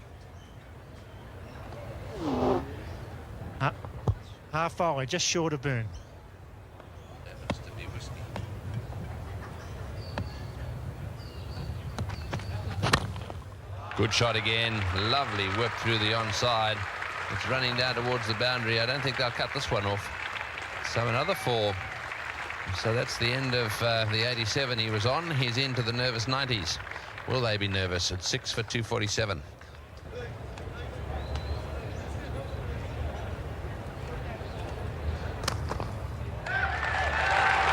Half volley, just short of Boone. Good shot again. Lovely whip through the onside. It's running down towards the boundary. I don't think they'll cut this one off. So another 4. So that's the end of the 87 he was on. He's into the nervous 90s. Will they be nervous at 6 for 247?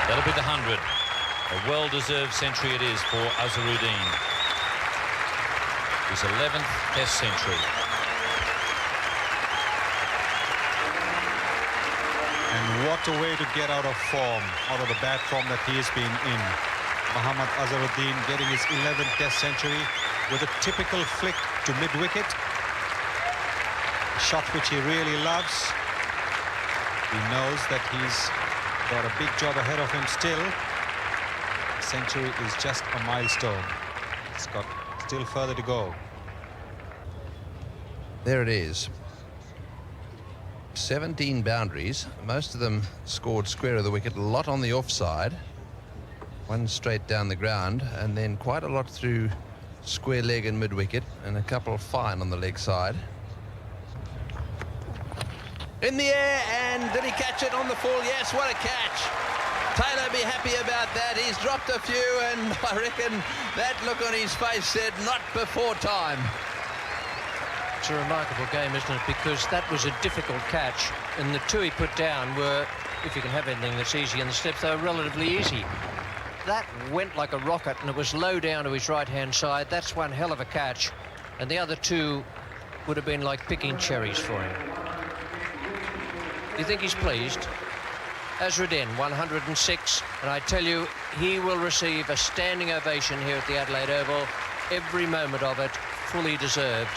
That'll be the 100. A well-deserved century it is for Azharuddin. His 11th Test century. And what a way to get out of form, out of the bad form that he has been in. Mohammad Azharuddin getting his 11th Test century with a typical flick to mid-wicket. A shot which he really loves. He knows that he's got a big job ahead of him still. The century is just a milestone. It's got still further to go. There it is. 17 boundaries, most of them scored square of the wicket, a lot on the offside, 1 straight down the ground, and then quite a lot through square leg and mid-wicket, and a couple fine on the leg side. In the air, and did he catch it on the full? Yes, what a catch. Taylor be happy about that. He's dropped a few, and I reckon that look on his face said not before time. It's a remarkable game, isn't it? Because that was a difficult catch, and the 2 he put down were, if you can have anything that's easy in the steps, they were relatively easy. That went like a rocket, and it was low down to his right-hand side. That's one hell of a catch, and the other 2 would have been like picking cherries for him. Do you think he's pleased? Azharuddin, 106, and I tell you, he will receive a standing ovation here at the Adelaide Oval. Every moment of it, fully deserved.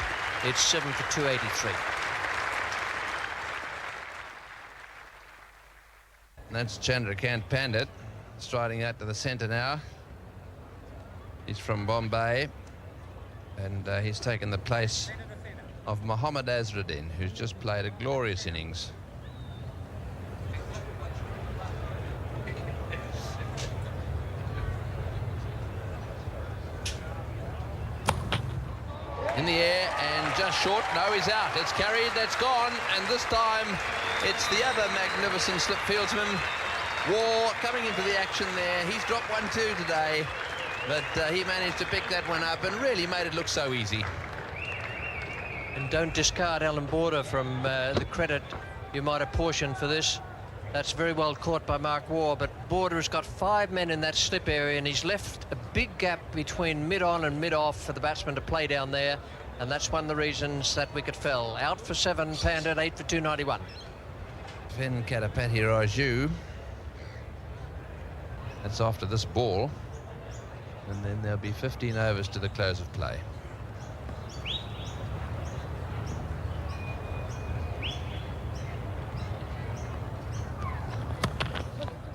It's 7 for 283. That's Chandrakant Pandit striding out to the centre now. He's from Bombay, and he's taken the place of Mohammad Azharuddin, who's just played a glorious innings. In the air and just short. No, he's out. It's carried, that's gone, and this time it's the other magnificent slip fieldsman, Waugh, coming into the action there. He's dropped 1-2 today, but he managed to pick that one up and really made it look so easy. And don't discard Alan Border from the credit you might apportion for this. That's very well caught by Mark Waugh, but Border has got 5 men in that slip area, and he's left a big gap between mid-on and mid-off for the batsman to play down there, and that's one of the reasons that wicket fell. Out for 7, Pandit, 8 for 291. Venkatapati Raju. That's after this ball, and then there'll be 15 overs to the close of play.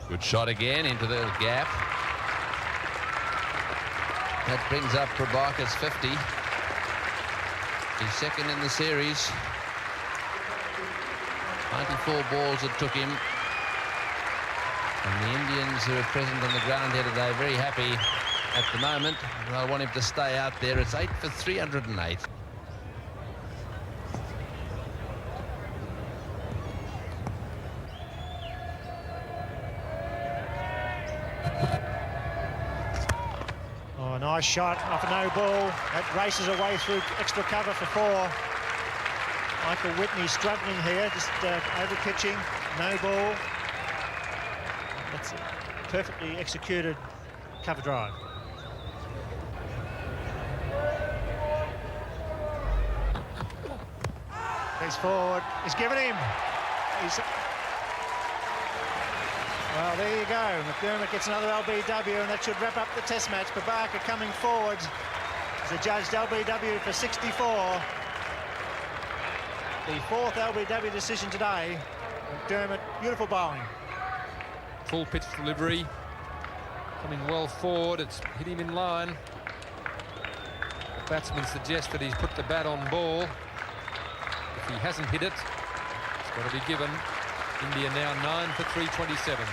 Good shot again into the gap. That brings up Prabhakar's 50. He's second in the series. 94 balls it took him. And the Indians who are present on the ground here today very happy at the moment. They'll want him to stay out there. It's 8 for 308. Oh, nice shot off a no ball. That races away through extra cover for 4. Michael Whitney struggling here, just over pitching, no ball. That's a perfectly executed cover drive. He's forward. He's given him. Well, there you go. McDermott gets another LBW, and that should wrap up the Test match. Prabhakar coming forward as adjudged LBW for 64. The 4th LBW decision today. McDermott, beautiful bowling. Full pitch delivery, coming well forward. It's hit him in line. The batsman suggests that he's put the bat on ball. If he hasn't hit it, it's got to be given. India now 9 for 327.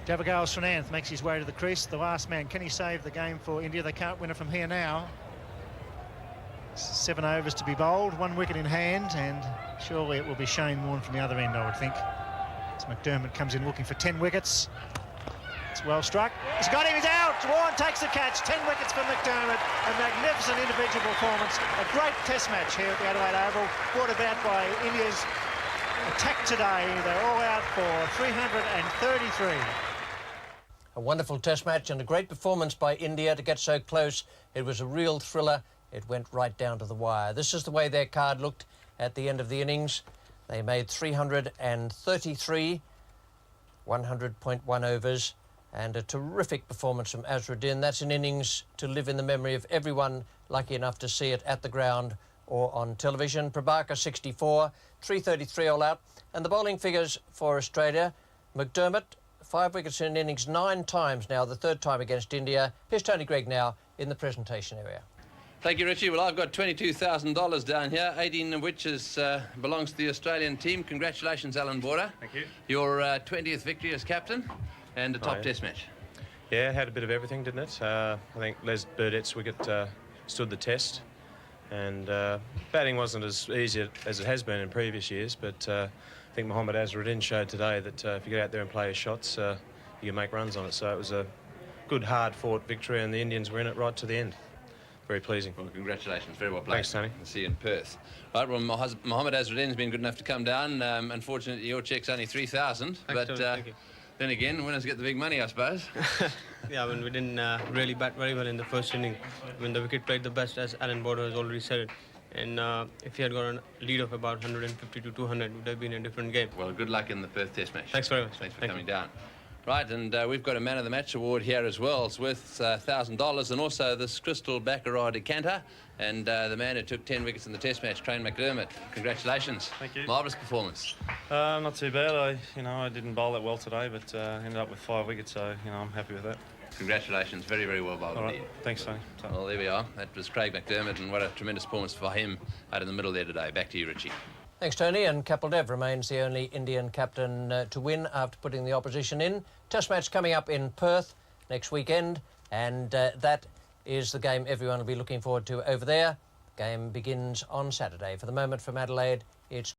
Javagal Srinath makes his way to the crease. The last man, can he save the game for India? They can't win it from here now. 7 overs to be bowled, 1 wicket in hand, and surely it will be Shane Warne from the other end, I would think. As McDermott comes in looking for 10 wickets. It's well struck. He's got him, he's out! Warne takes the catch. 10 wickets for McDermott. A magnificent individual performance. A great Test match here at the Adelaide Oval, brought about by India's attack today. They're all out for 333. A wonderful Test match and a great performance by India to get so close. It was a real thriller. It went right down to the wire. This is the way their card looked at the end of the innings. They made 333, 100.1 overs, and a terrific performance from Azharuddin. That's an innings to live in the memory of everyone lucky enough to see it at the ground or on television. Prabhakar 64, 333 all out. And the bowling figures for Australia: McDermott, 5 wickets in an innings 9 times now, the 3rd time against India. Here's Tony Greig now in the presentation area. Thank you, Richie. Well, I've got $22,000 down here, 18 of which belongs to the Australian team. Congratulations, Alan Border. Thank you. Your 20th victory as captain and a top Test match. Yeah, had a bit of everything, didn't it? I think Les Burdett's wicket stood the test, and batting wasn't as easy as it has been in previous years, but I think Mohammad Azharuddin showed today that if you get out there and play your shots, you can make runs on it. So it was a good, hard-fought victory, and the Indians were in it right to the end. Very pleasing. Well, congratulations. Very well played. Thanks, Tony. I'll see you in Perth. All right, well, Mohammad Azharuddin's been good enough to come down. Unfortunately, your cheque's only 3,000. But Thank you. then again, winners get the big money, I suppose. Yeah, I mean, we didn't really bat very well in the first inning. When the wicket played the best, as Alan Border has already said it. And if he had got a lead of about 150 to 200, it would have been a different game. Well, good luck in the Perth Test match. Thanks very much. Thanks for Thank coming you. down. Right, and we've got a Man of the Match award here as well. It's worth $1,000, and also this Crystal Baccarat decanter. And the man who took 10 wickets in the Test match, Trane McDermott. Congratulations. Thank you. Marvellous performance. Not too bad. I didn't bowl that well today, but ended up with 5 wickets, so I'm happy with that. Congratulations, very, very well bowled. All right, thanks, Tony. Well, there we are. That was Craig McDermott, and what a tremendous performance for him out in the middle there today. Back to you, Richie. Thanks, Tony. And Kapil Dev remains the only Indian captain to win after putting the opposition in. Test match coming up in Perth next weekend, and that is the game everyone will be looking forward to over there. The game begins on Saturday. For the moment from Adelaide, it's